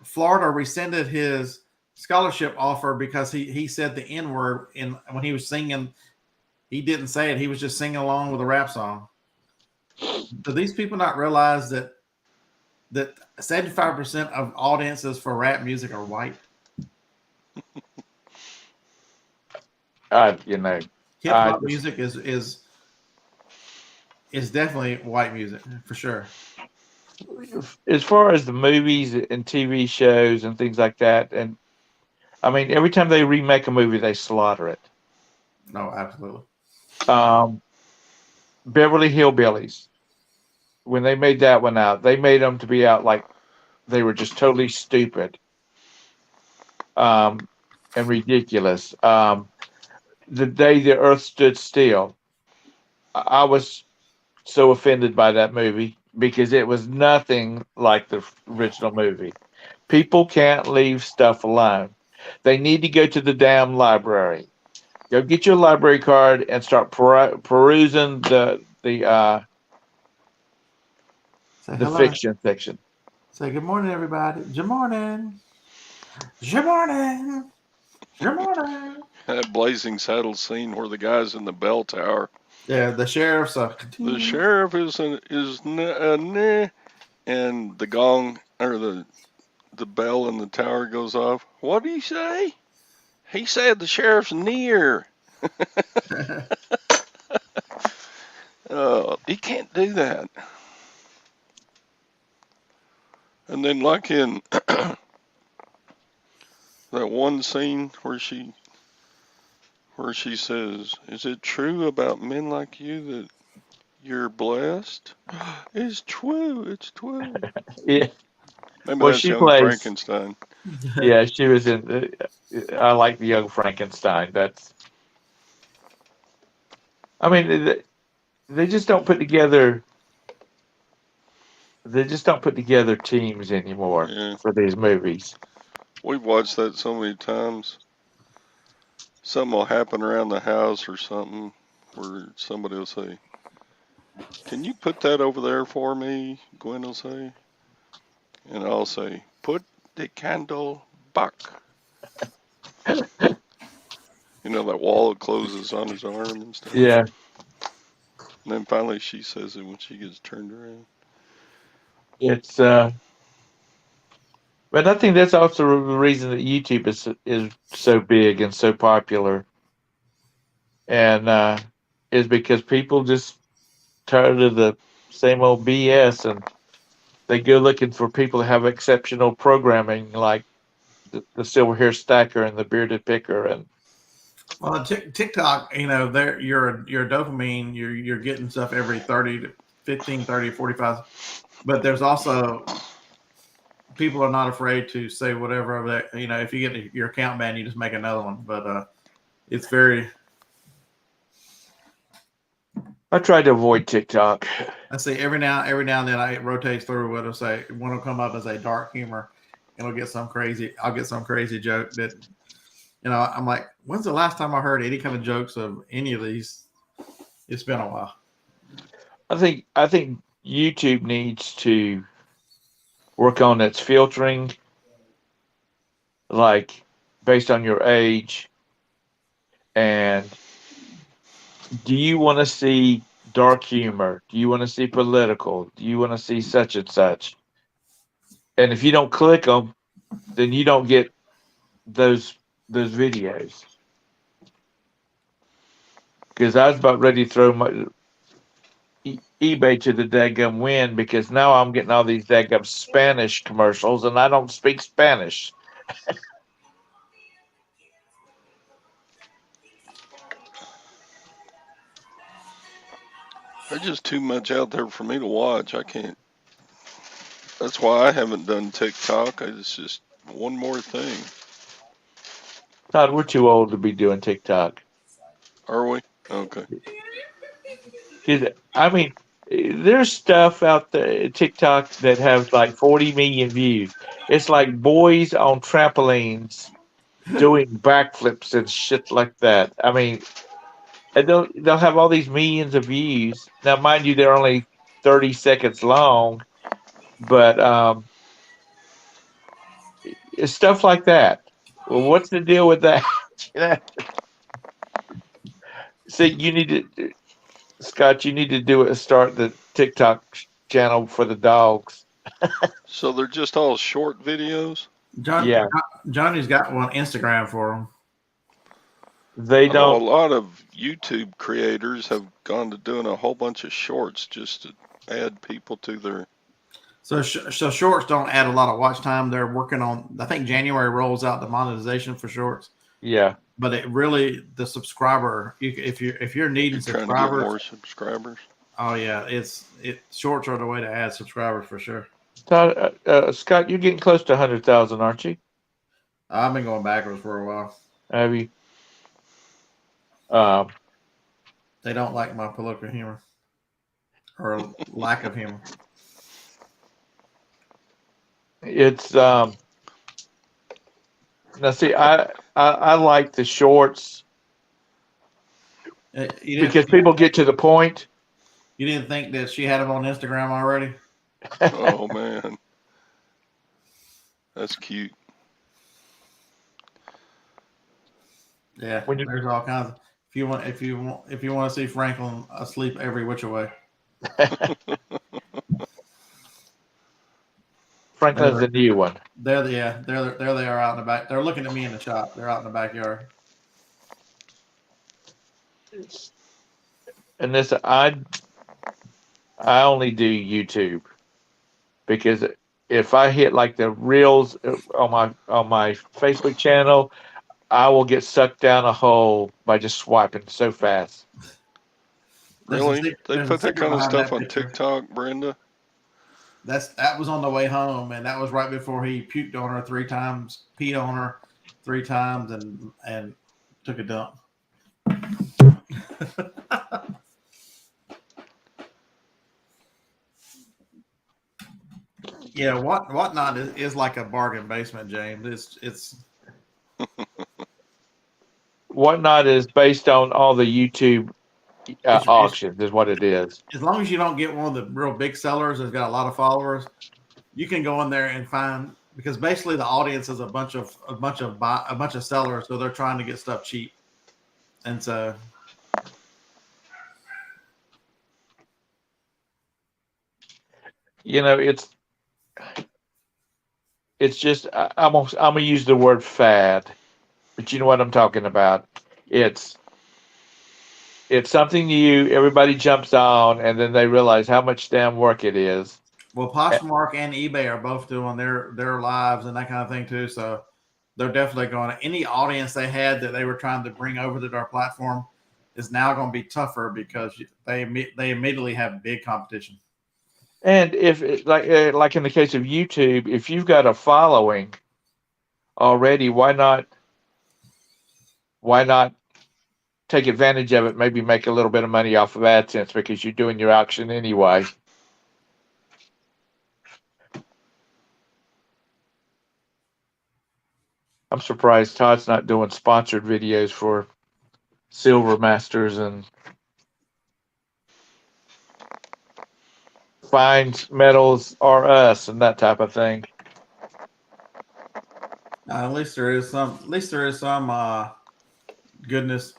Florida rescinded his scholarship offer because he said the N-word when he was singing. He didn't say it. He was just singing along with a rap song. Do these people not realize that 75% of audiences for rap music are white? Hip hop music is definitely white music for sure. As far as the movies and TV shows and things like that, and I mean, every time they remake a movie, they slaughter it. No, absolutely. Beverly Hillbillies, when they made that one out, they made them to be out like they were just totally stupid and ridiculous. The Day the Earth Stood Still, I was so offended by that movie because it was nothing like the original movie. People can't leave stuff alone. They need to go to the damn library. Go get your library card and start perusing the fiction section. Say good morning, everybody. Good morning. Good morning. Good morning. That Blazing Saddles scene where the guy's in the bell tower. Yeah, the sheriff's The sheriff is and the gong or the bell in the tower goes off. What did he say? He said the sheriff's near. He can't do that. And And then like in that one scene where she says, "Is it true about men like you that you're blessed?" It's true. It's true. Yeah. Maybe Well, that's she young plays. Frankenstein. Yeah, she was in. I like the Young Frankenstein. That's. I mean, they just don't put together. They just don't put together teams anymore Yeah. for these movies. We've watched that so many times. Something will happen around the house or something where somebody will say, "Can you put that over there for me?" Gwen will say. And I'll say, "Put the candle back." You know, that wall closes on his arm and stuff. Yeah, And then finally she says it when she gets turned around. it's. But I think that's also the reason that YouTube is so big and so popular, and is because people just tired of the same old BS, and they go looking for people to have exceptional programming, like the Silverhairstacker and the Bearded Picker, and Well, TikTok, there your dopamine, you're getting stuff every 30 to 15, 30, 45. But there's also people are not afraid to say whatever of that. If you get your account banned, you just make another one. But it's very. I try to avoid TikTok. I see every now and then it rotates through. What it'll say, one will come up as a dark humor, and it'll get some crazy. I'll get some crazy joke that I'm like, when's the last time I heard any kind of jokes of any of these? It's been a while. I think YouTube needs to work on its filtering, like based on your age. And do you want to see dark humor? Do you want to see political? Do you want to see such and such? And if you don't click them, then you don't get those videos. Because I was about ready to throw my eBay to the daggum wind because now I'm getting all these daggum Spanish commercials and I don't speak Spanish. There's just too much out there for me to watch. I can't. That's why I haven't done TikTok. It's just one more thing. Todd, we're too old to be doing TikTok. Are we? Okay. 'Cause, I mean, there's stuff out there TikTok that has like 40 million views. It's like boys on trampolines doing backflips and shit like that. I mean, and they'll have all these millions of views. Now, mind you, they're only 30 seconds long, but it's stuff like that. Well, what's the deal with that? You know? See, you need to, Scott. You need to do it. Start the TikTok channel for the dogs. So they're just all short videos? Yeah, Johnny's got one Instagram for him. they I know a don't. lot of YouTube creators have gone to doing a whole bunch of shorts just to add people to their. So shorts don't add a lot of watch time. They're working on. I think January rolls out the monetization for shorts. Yeah, But it really the subscriber. If you're needing You're trying to get subscribers, more subscribers. oh yeah, shorts are the way to add subscribers for sure. Todd, Scott, you're getting close to 100,000, aren't you? I've been going backwards for a while. Have you? Um, They don't like my political humor or lack of humor. it's now see, I like the shorts because people get to the point. You didn't think that she had him on Instagram already? Oh man, that's cute. Yeah, When you- there's all kinds. If you want to see Franklin asleep every which way, Franklin's the new one. there they are out in the back. They're looking at me in the shop. They're out in the backyard. And I only do YouTube because if I hit like the reels on my Facebook channel, I will get sucked down a hole by just swiping so fast. Really? They There's a put that secret kind of behind stuff that on picture. TikTok, Brenda? That was on the way home, and that was right before he puked on her 3 times, peed on her 3 times, and took a dump. Yeah, whatnot is like a bargain basement, James. It's Whatnot is based on all the YouTube it's auctions, is what it is. as long as you don't get one of the real big sellers that's got a lot of followers, you can go in there and find, because basically the audience is a bunch of sellers, so they're trying to get stuff cheap, and so You know, it's just I'm gonna use the word fad, but you know what I'm talking about. It's something new. Everybody jumps on, and then they realize how much damn work it is. well, Poshmark and eBay are both doing their lives and that kind of thing too. So they're definitely going. Any audience they had that they were trying to bring over to their platform is now going to be tougher because they immediately have big competition. And if like in the case of YouTube, if you've got a following already, why not take advantage of it? Maybe make a little bit of money off of AdSense because you're doing your auction anyway. I'm surprised Todd's not doing sponsored videos for Silver Masters and finds medals are us and that type of thing. At least there is some. Goodness.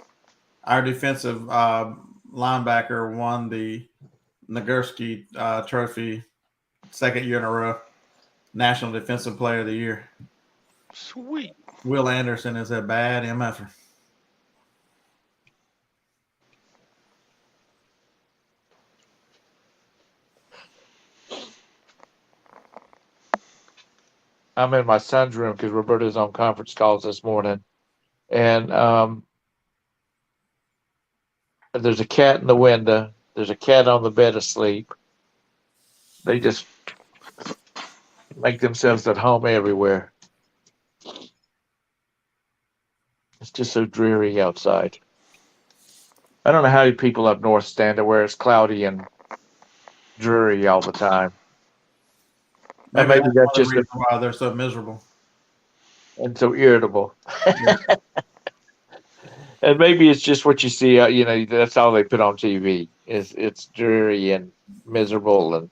Our defensive linebacker won the Nagurski Trophy, 2nd year in a row, National Defensive Player of the Year. Sweet. Will Anderson is a bad MFer. I'm in my son's room because Roberta's on conference calls this morning, and there's a cat in the window. There's a cat on the bed asleep. They just make themselves at home everywhere. It's just so dreary outside. I don't know how you people up north stand it where it's cloudy and dreary all the time. And maybe that's just why they're so miserable and so irritable. And maybe it's just what you see. That's all they put on TV. It's dreary and miserable, and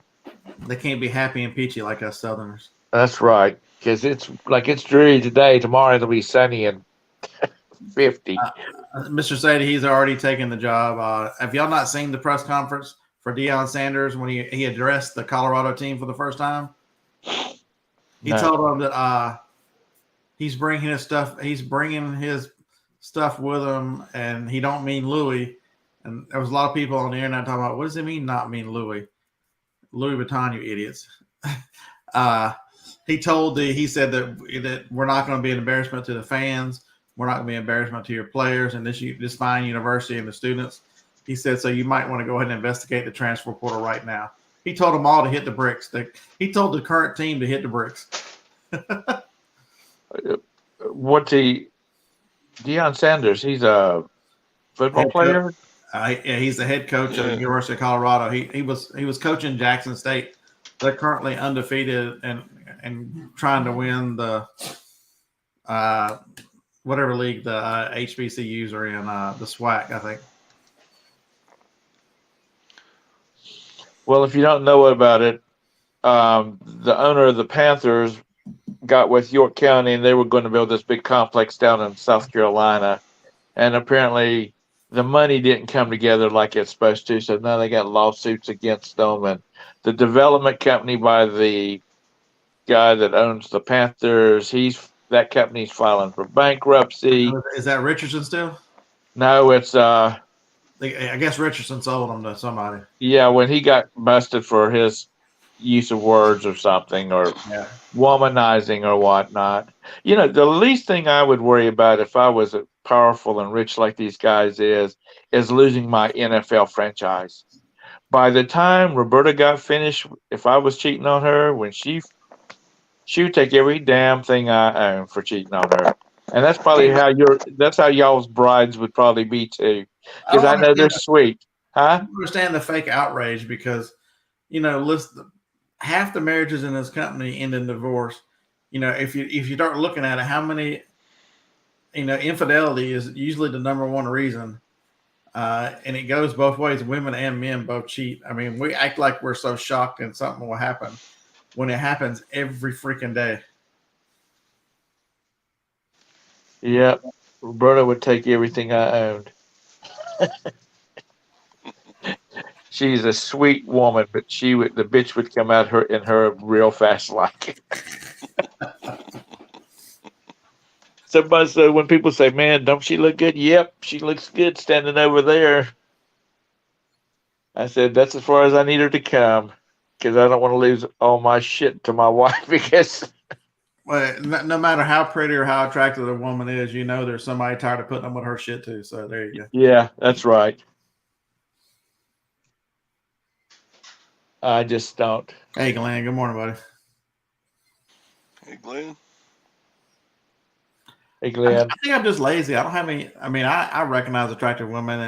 they can't be happy and peachy like us Southerners. That's right, because it's dreary today. Tomorrow it'll be sunny and 50. Mr. Sadie, he's already taken the job. Have y'all not seen the press conference for Deion Sanders when he addressed the Colorado team for the first time? He told them that he's bringing his stuff with him, and he don't mean Louis. And there was a lot of people on the internet talking about, what does it mean not mean Louis? Louis Vuitton, you idiots. He said that we're not going to be an embarrassment to the fans. We're not going to be an embarrassment to your players and this fine university and the students. He said, so you might want to go ahead and investigate the transfer portal right now. He told them all to hit the bricks. He told the current team to hit the bricks. Deion Sanders, he's a football player? He's the head coach of the University of Colorado. He was coaching Jackson State. They're currently undefeated and trying to win the whatever league the HBCUs are in, the SWAC, I think. Well, if you don't know about it, the owner of the Panthers got with York County, and they were going to build this big complex down in South Carolina. And apparently the money didn't come together like it's supposed to, so now they got lawsuits against them. And the development company by the guy that owns the Panthers, that company's filing for bankruptcy. Is that Richardson still? No, it's I guess Richardson sold them to somebody. Yeah, when he got busted for his use of words or something, or Yeah. womanizing or whatnot. The least thing I would worry about if I was powerful and rich like these guys is losing my NFL franchise. By the time Roberta got finished, if I was cheating on her, when she would take every damn thing I own for cheating on her. And that's probably that's how y'all's brides would probably be too. I Because don't I know they're understand. sweet. I Huh? don't understand the fake outrage because, listen, half the marriages in this company end in divorce. If you start looking at it, how many, infidelity is usually the number one reason, and it goes both ways. Women and men both cheat. I mean, we act like we're so shocked and something will happen when it happens every freaking day. Yep. Roberta would take everything I owned. She's a sweet woman, but the bitch would come out her in her real fast like. So when people say, "Man, don't she look good?" Yep, she looks good standing over there. I said, "That's as far as I need her to come, because I don't want to lose all my shit to my wife." Because Well, no matter how pretty or how attractive a woman is, there's somebody tired of putting up with her shit too. So there you go. yeah, that's right. I just don't. Hey, Glenn. Good morning, buddy. Hey, Glenn. Hey, I Glenn. think I'm just lazy. I don't have any. I mean, I recognize attractive women,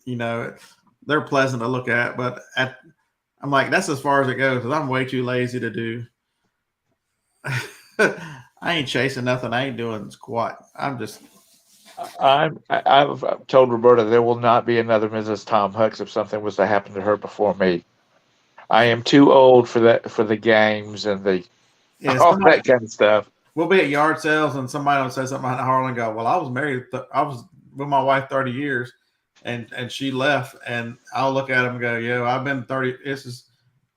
and they're pleasant to look at. But I'm like, that's as far as it goes because I'm way too lazy to do. I ain't chasing nothing. I ain't doing squat. I'm just. I've told Roberta there will not be another Mrs. Tom Hucks if something was to happen to her before me. I am too old for that, for the games and the Yeah, all that kind of stuff. we'll be at yard sales and somebody will say something behind Harlan and go, "Well, I was married. I was with my wife 30 years, and she left." And I'll look at him and go, "Yeah, I've been 30.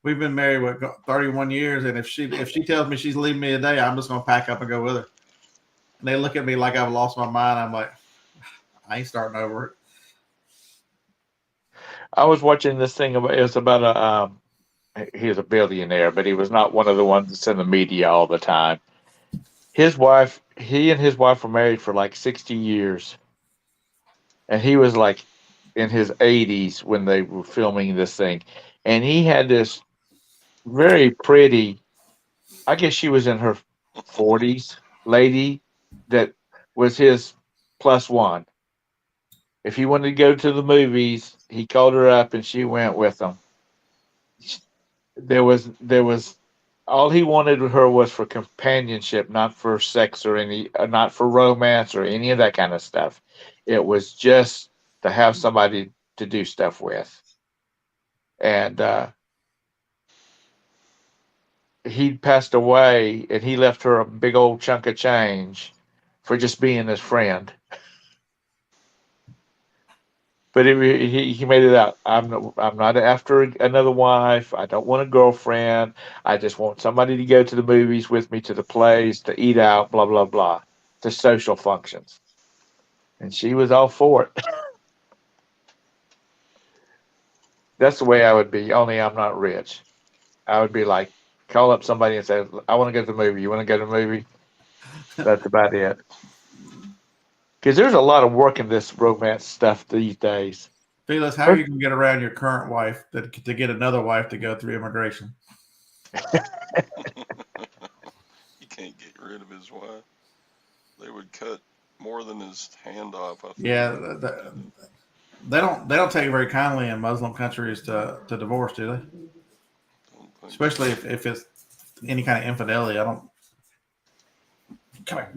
We've been married 31 years, and if she tells me she's leaving me today, I'm just gonna pack up and go with her." And they look at me like I've lost my mind. I'm like, I ain't starting over. I was watching this thing about it was about he was a billionaire, but he was not one of the ones that's in the media all the time. He and his wife were married for like 60 years, and he was like in his 80s when they were filming this thing, and he had this very pretty, I guess she was in her 40s, lady that was his plus one. If he wanted to go to the movies, he called her up and she went with him. There was all he wanted with her was for companionship, not for sex or not for romance or any of that kind of stuff. It was just to have somebody to do stuff with. And he passed away, and he left her a big old chunk of change for just being his friend. But he made it out. I'm not after another wife. I don't want a girlfriend. I just want somebody to go to the movies with me, to the plays, to eat out, blah blah blah, to social functions. And she was all for it. That's the way I would be. Only I'm not rich. I would be like, call up somebody and say, "I want to go to the movie. You want to go to the movie?" That's about it. Because there's a lot of work in this romance stuff these days. Felix, how are you going to get around your current wife to get another wife to go through immigration? He can't get rid of his wife. They would cut more than his hand off. I think. Yeah, they don't take very kindly in Muslim countries to divorce, do they? Especially if it's any kind of infidelity. I don't. Come here.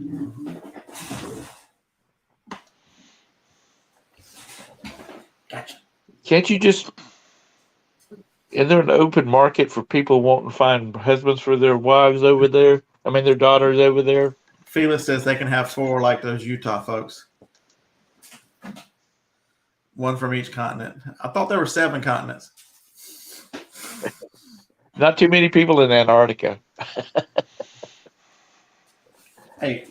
Gotcha. Can't you just? Is there an open market for people wanting to find husbands for their wives over there? I mean, their daughters over there. Felix says they can have 4 like those Utah folks. One from each continent. I thought there were 7 continents. Not too many people in Antarctica. Hey,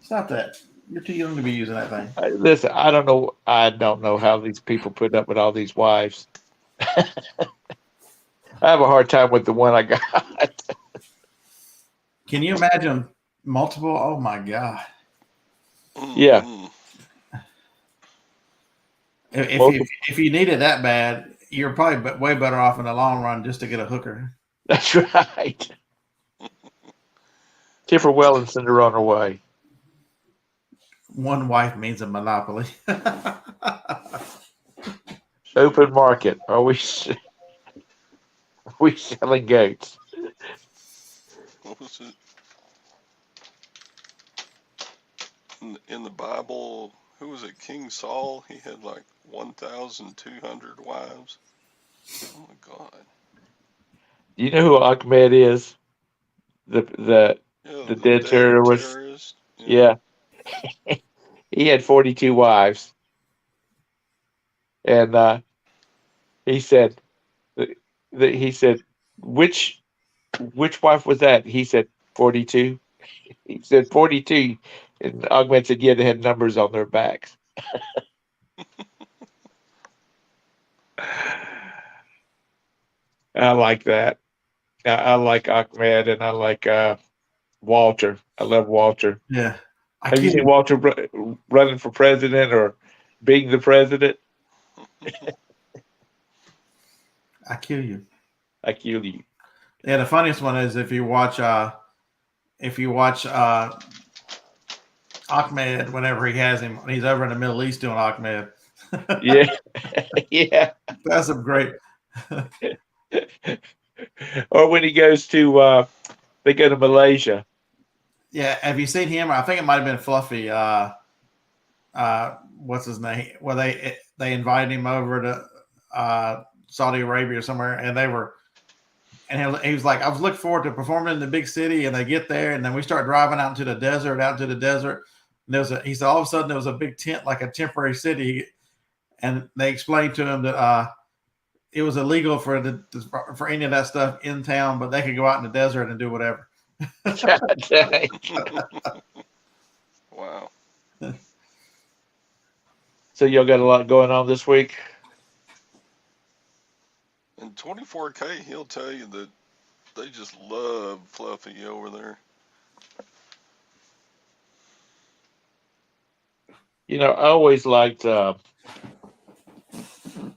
stop that. You're too young to be using that thing. Listen, I don't know. I don't know how these people put up with all these wives. I have a hard time with the one I got. Can you imagine multiple? Oh my god! Yeah. Mm-mm. If you need it that bad, you're probably way better off in the long run just to get a hooker. That's right. Tiffany Wellington are on her way. One wife means a monopoly. Open market. Are we selling goats? What was it? In the Bible, who was it? King Saul? He had like 1,200 wives. Oh my God. You know who Ahmed is? The Yeah, the the dead dead terrorist. terrorist. Yeah. He had 42 wives, and he said he said which wife was that? He said 42. He said 42, and Ahmed said yeah, they had numbers on their backs. I like that. I like Ahmed, and I like Walter. I love Walter. Yeah, I Have you kill seen you. Walter running for president or being the president? I kill you. I kill you. Yeah, the funniest one is if you watch Ahmed whenever he has him, he's over in the Middle East doing Ahmed. Yeah, yeah. That's a great. Or when he goes to, they go to Malaysia. Yeah, have you seen him? I think it might have been Fluffy. What's his name? Well, they invited him over to Saudi Arabia or somewhere, and he was like, I was looking forward to performing in the big city, and they get there, and then we start driving out into the desert. And he said all of a sudden there was a big tent, like a temporary city, and they explained to him that it was illegal for any of that stuff in town, but they could go out in the desert and do whatever. Wow. So y'all got a lot going on this week. In 24K, he'll tell you that they just love Fluffy over there. You know, I always liked what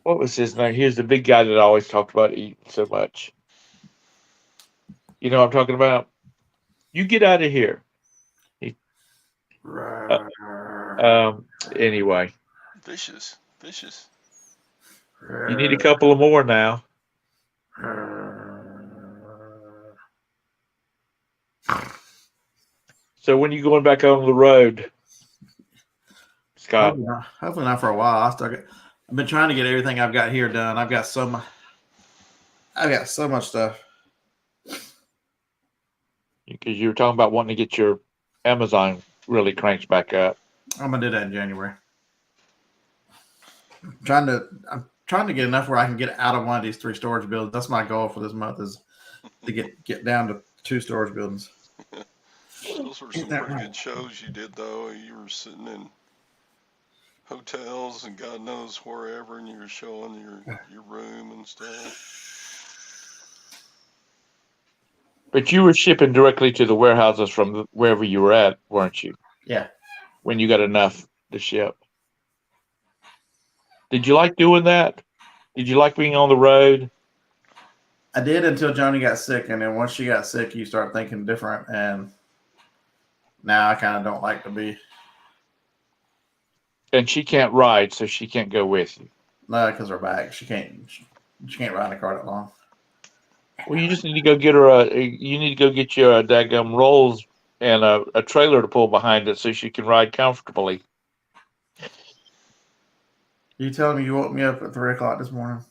was his name? He was the big guy that always talked about eating so much. You know what I'm talking about? You get out of here. Anyway, Vicious. you need a couple of more now. So when you going back on the road, Scott? Hopefully not for a while. I've been trying to get everything I've got here done. I've got so much stuff. Because you were talking about wanting to get your Amazon really cranked back up. I'm gonna do that in January. I'm trying to get enough where I can get out of one of these 3 storage buildings. That's my goal for this month, is to get down to 2 storage buildings. Those were some pretty good shows you did, though. You were sitting in hotels and God knows wherever, and you were showing your room and stuff. But you were shipping directly to the warehouses from wherever you were at, weren't you? Yeah. When you got enough to ship. Did you like doing that? Did you like being on the road? I did until Joni got sick, and then once she got sick, you start thinking different, and now I kind of don't like to be. And she can't ride, so she can't go with you. No, because her back. She can't ride in a car that long. Well, you just need to go get her you need to go get your daggum rolls and a trailer to pull behind it so she can ride comfortably. You telling me you woke me up at 3 o'clock this morning?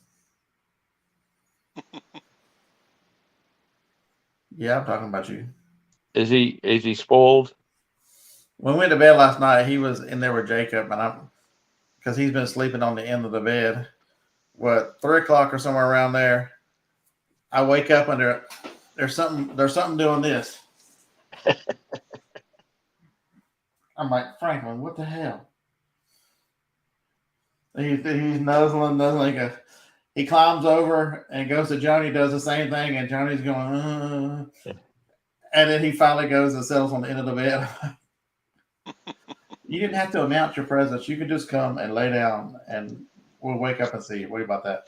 Yeah, I'm talking about you. Is he spoiled? When we went to bed last night, he was in there with Jacob, and because he's been sleeping on the end of the bed. 3 o'clock or somewhere around there, I wake up and there's something doing this. I'm like, Franklin, what the hell? He's nuzzling. he climbs over and goes to Joni, does the same thing, and Joni's going, and then he finally goes and settles on the end of the bed. You didn't have to announce your presence. You could just come and lay down, and we'll wake up and see you. What about that?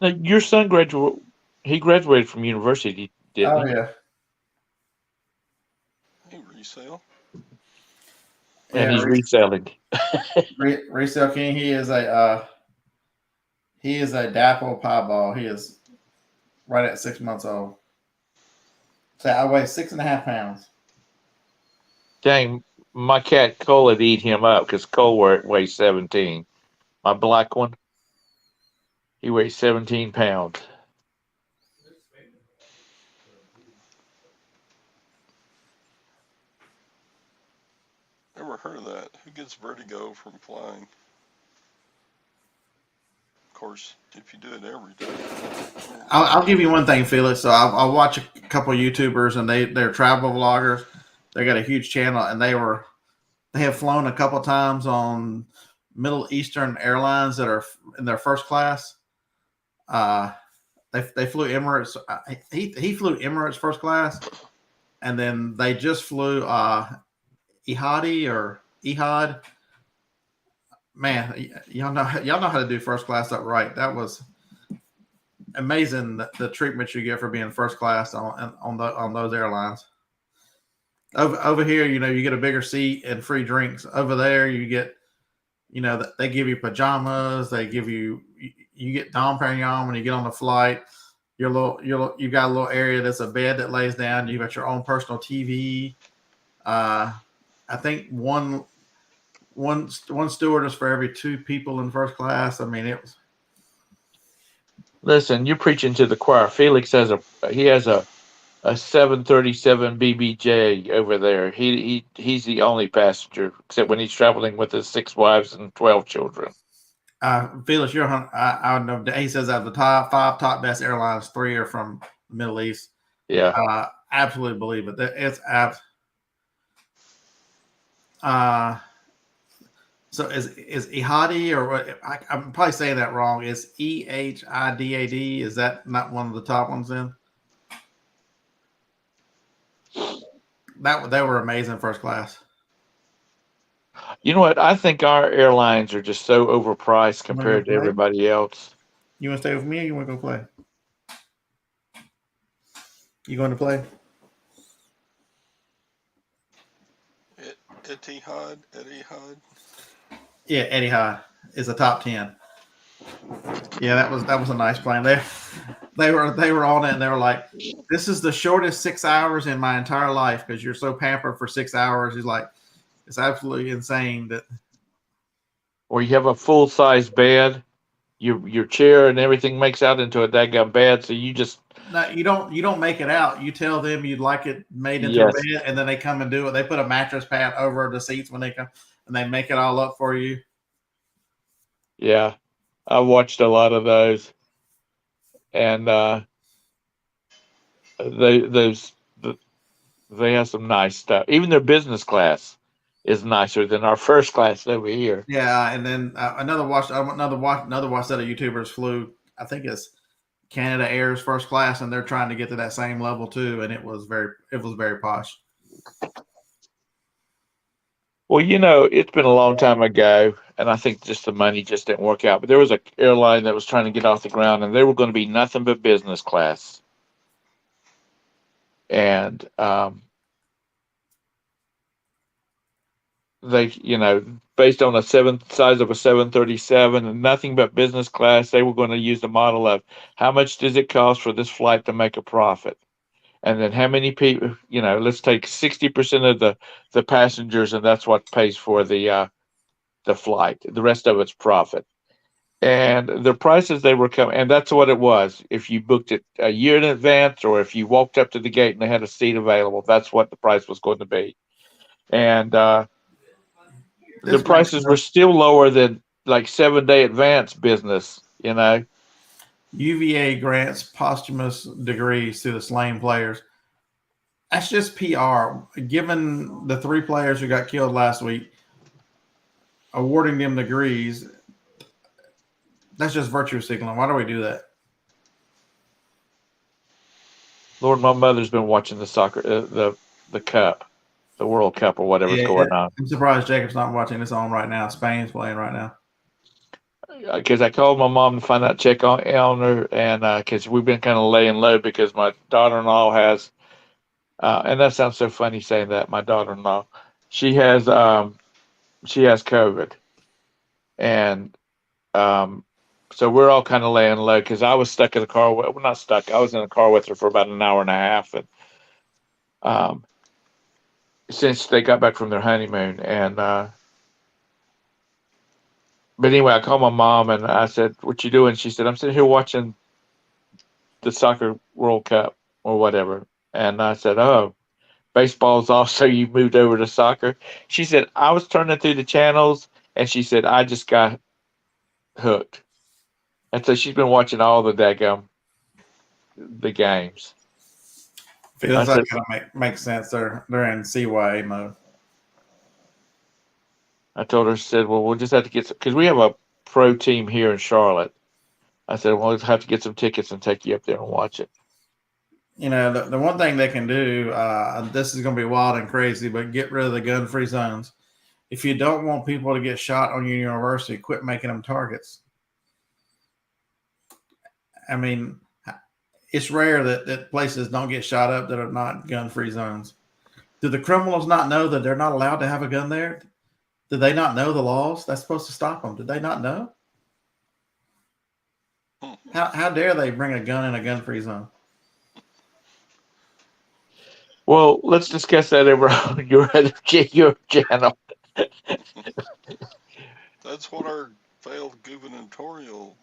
Now, your son graduated from university, didn't Oh he? yeah, Hey, resale. And yeah. he's reselling. Resale King. He is a dapple pieball. He is right at 6 months old. So I weigh 6.5 pounds. Dang, my cat Cole would eat him up because Cole weighs 17. My black one, he weighs 17 pounds. Never heard of that. Who gets vertigo from flying? Of course, if you do it every day. I'll give you one thing, Felix. So I'll watch a couple of YouTubers, and they're travel vloggers. They got a huge channel, and they have flown a couple of times on Middle Eastern airlines that are in their first class. They flew Emirates. He flew Emirates first class, and then they just flew Ehad. Man, y'all know how to do first class up right. That was amazing, the treatment you get for being first class on those airlines. Over here, you get a bigger seat and free drinks. Over there, you get, they give you pajamas. They give you get Dom Perignon when you get on the flight. You got a little area that's a bed that lays down. You got your own personal TV. I think one stewardess for every 2 people in first class. I mean, it was. Listen, you're preaching to the choir. Felix has a 737 BBJ over there. He's the only passenger, except when he's traveling with his 6 wives and 12 children. Felix, I don't know. He says out of the top 5 top best airlines, 3 are from the Middle East. Yeah. Absolutely believe it. It's so is Ehadi, or what? I'm probably saying that wrong. Is EHIDAD? Is that not one of the top ones then? They were amazing first class. You know what? I think our airlines are just so overpriced compared to play? everybody else. You want to stay with me, or you want to go play? You going to play? Etihad. Yeah, Etihad is a top 10. Yeah, that was a nice plane. They were on it, and they were like, "This is the shortest 6 hours in my entire life because you're so pampered for 6 hours." He's like, "It's absolutely insane that." Or you have a full size bed, your chair and everything makes out into a daggum bed, so you just. No, you don't make it out. You tell them you'd like it made into Yes. a bed, and then they come and do it. They put a mattress pad over the seats when they come, and they make it all up for you. Yeah, I watched a lot of those, and they have some nice stuff. Even their business class is nicer than our first class over here. Yeah, and then another watch set of YouTubers flew. I think it's Canada Air's first class, and they're trying to get to that same level too. And it was very posh. Well, it's been a long time ago, and I think just the money just didn't work out. But there was an airline that was trying to get off the ground, and they were going to be nothing but business class. And they, based on the size of a 737 and nothing but business class, they were going to use the model of how much does it cost for this flight to make a profit? And then how many people, let's take 60% of the passengers, and that's what pays for the flight. The rest of it's profit. And the prices they were coming, and that's what it was. If you booked it a year in advance, or if you walked up to the gate and they had a seat available, that's what the price was going to be. And the prices were still lower than like 7-day advance business, UVA grants posthumous degrees to the slain players. That's just PR. Given the 3 players who got killed last week, awarding them degrees, That's just virtue signaling. Why do we do that? Lord, my mother's been watching the soccer, the cup, the World Cup, or whatever's Yeah, going on. I'm surprised Jacob's not watching this on right now. Spain's playing right now. Because I called my mom to find out, check on her, and because we've been kind of laying low because my daughter-in-law has, and that sounds so funny saying that. My daughter-in-law, she has COVID, and so we're all kind of laying low because I was stuck in the car. Well, not stuck. I was in the car with her for about an hour and a half, and um, since they got back from their honeymoon, and but anyway, I called my mom and I said, "What you doing?" She said, "I'm sitting here watching the soccer World Cup or whatever." And I said, "Oh, baseball's off, so you moved over to soccer?" She said, "I was turning through the channels," and she said, "I just got hooked." And so she's been watching all the games. I Feels like said, it'll make sense. They're in CYA mode. I told her, said, "Well, we'll just have to get some because we have a pro team here in Charlotte." I said, "We'll just have to get some tickets and take you up there and watch it." You know, the one thing they can do, this is going to be wild and crazy, but get rid of the gun-free zones. If you don't want people to get shot on your university, quit making them targets. I mean, it's rare that places don't get shot up that are not gun-free zones. Do the criminals not know that they're not allowed to have a gun there? Did they not know the laws? That's supposed to stop them. Did they not know? How dare they bring a gun in a gun-free zone? Well, let's discuss that over on your channel. That's what our failed gubernatorial.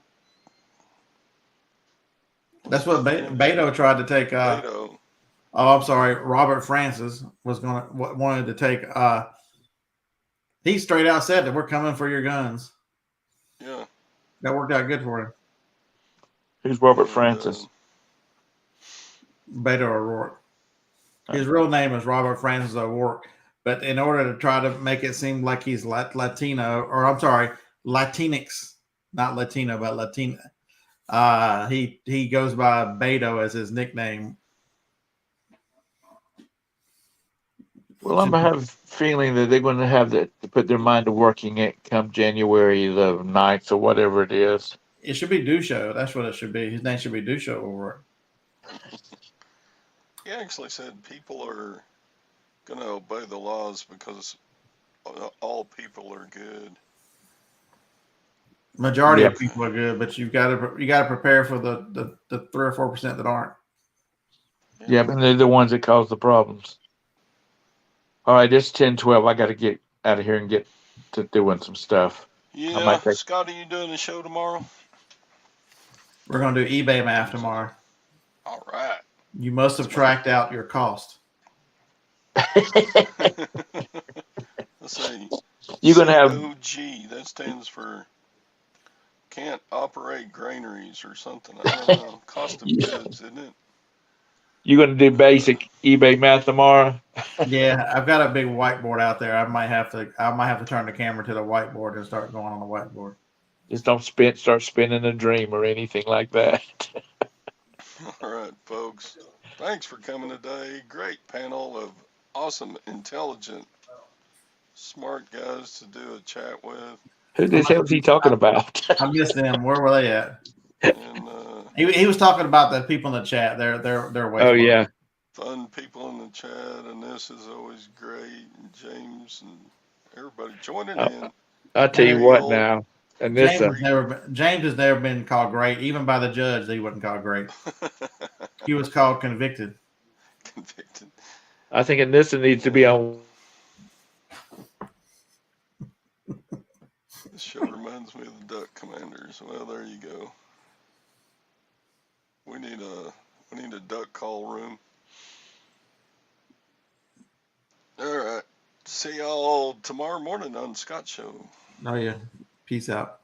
That's what Beto tried to take. Beto. Oh, I'm sorry. Robert Francis wanted to take. He straight out said that we're coming for your guns. Yeah. That worked out good for him. Who's Robert And, Francis? Beto O'Rourke. His real name is Robert Francis O'Rourke, but in order to try to make it seem like he's Latino, or I'm sorry, Latinx, not Latino, but Latina, he goes by Beto as his nickname. Well, I'm have a feeling that they're going to have to put their mind to working it come January the 9th or whatever it is. It should be Dusho. That's what it should be. His name should be Dusho O'Rourke. He actually said people are going to obey the laws because all people are good. Majority of people are good, but you got to prepare for the 3 or 4% that aren't. Yeah, and they're the ones that cause the problems. All right, it's 10:12. I got to get out of here and get to doing some stuff. Yeah, Scott, are you doing a show tomorrow? We're going to do eBay math tomorrow. All right. You must have tracked out your cost. Let's see. You're going to have COG. That stands for can't operate granaries or something. I don't know. Cost of goods, isn't it? You're going to do basic eBay math tomorrow? Yeah, I've got a big whiteboard out there. I might have to turn the camera to the whiteboard and start going on the whiteboard. Just don't start spinning a dream or anything like that. All right, folks. Thanks for coming today. Great panel of awesome, intelligent, smart guys to do a chat with. Who the hell is he talking about? I missed them. Where were they at? And he was talking about the people in the chat. They're way. Oh yeah, fun people in the chat, and this is always great. And James and everybody joining in. I'll tell you what now. And this James has never been called great, even by the judge. He wasn't called great. He was called convicted. Convicted. I think Anissa needs to be on. This show reminds me of the Duck Commanders. Well, there you go. We need a duck call room. All right. See y'all tomorrow morning on Scott's show. Oh yeah. Peace out.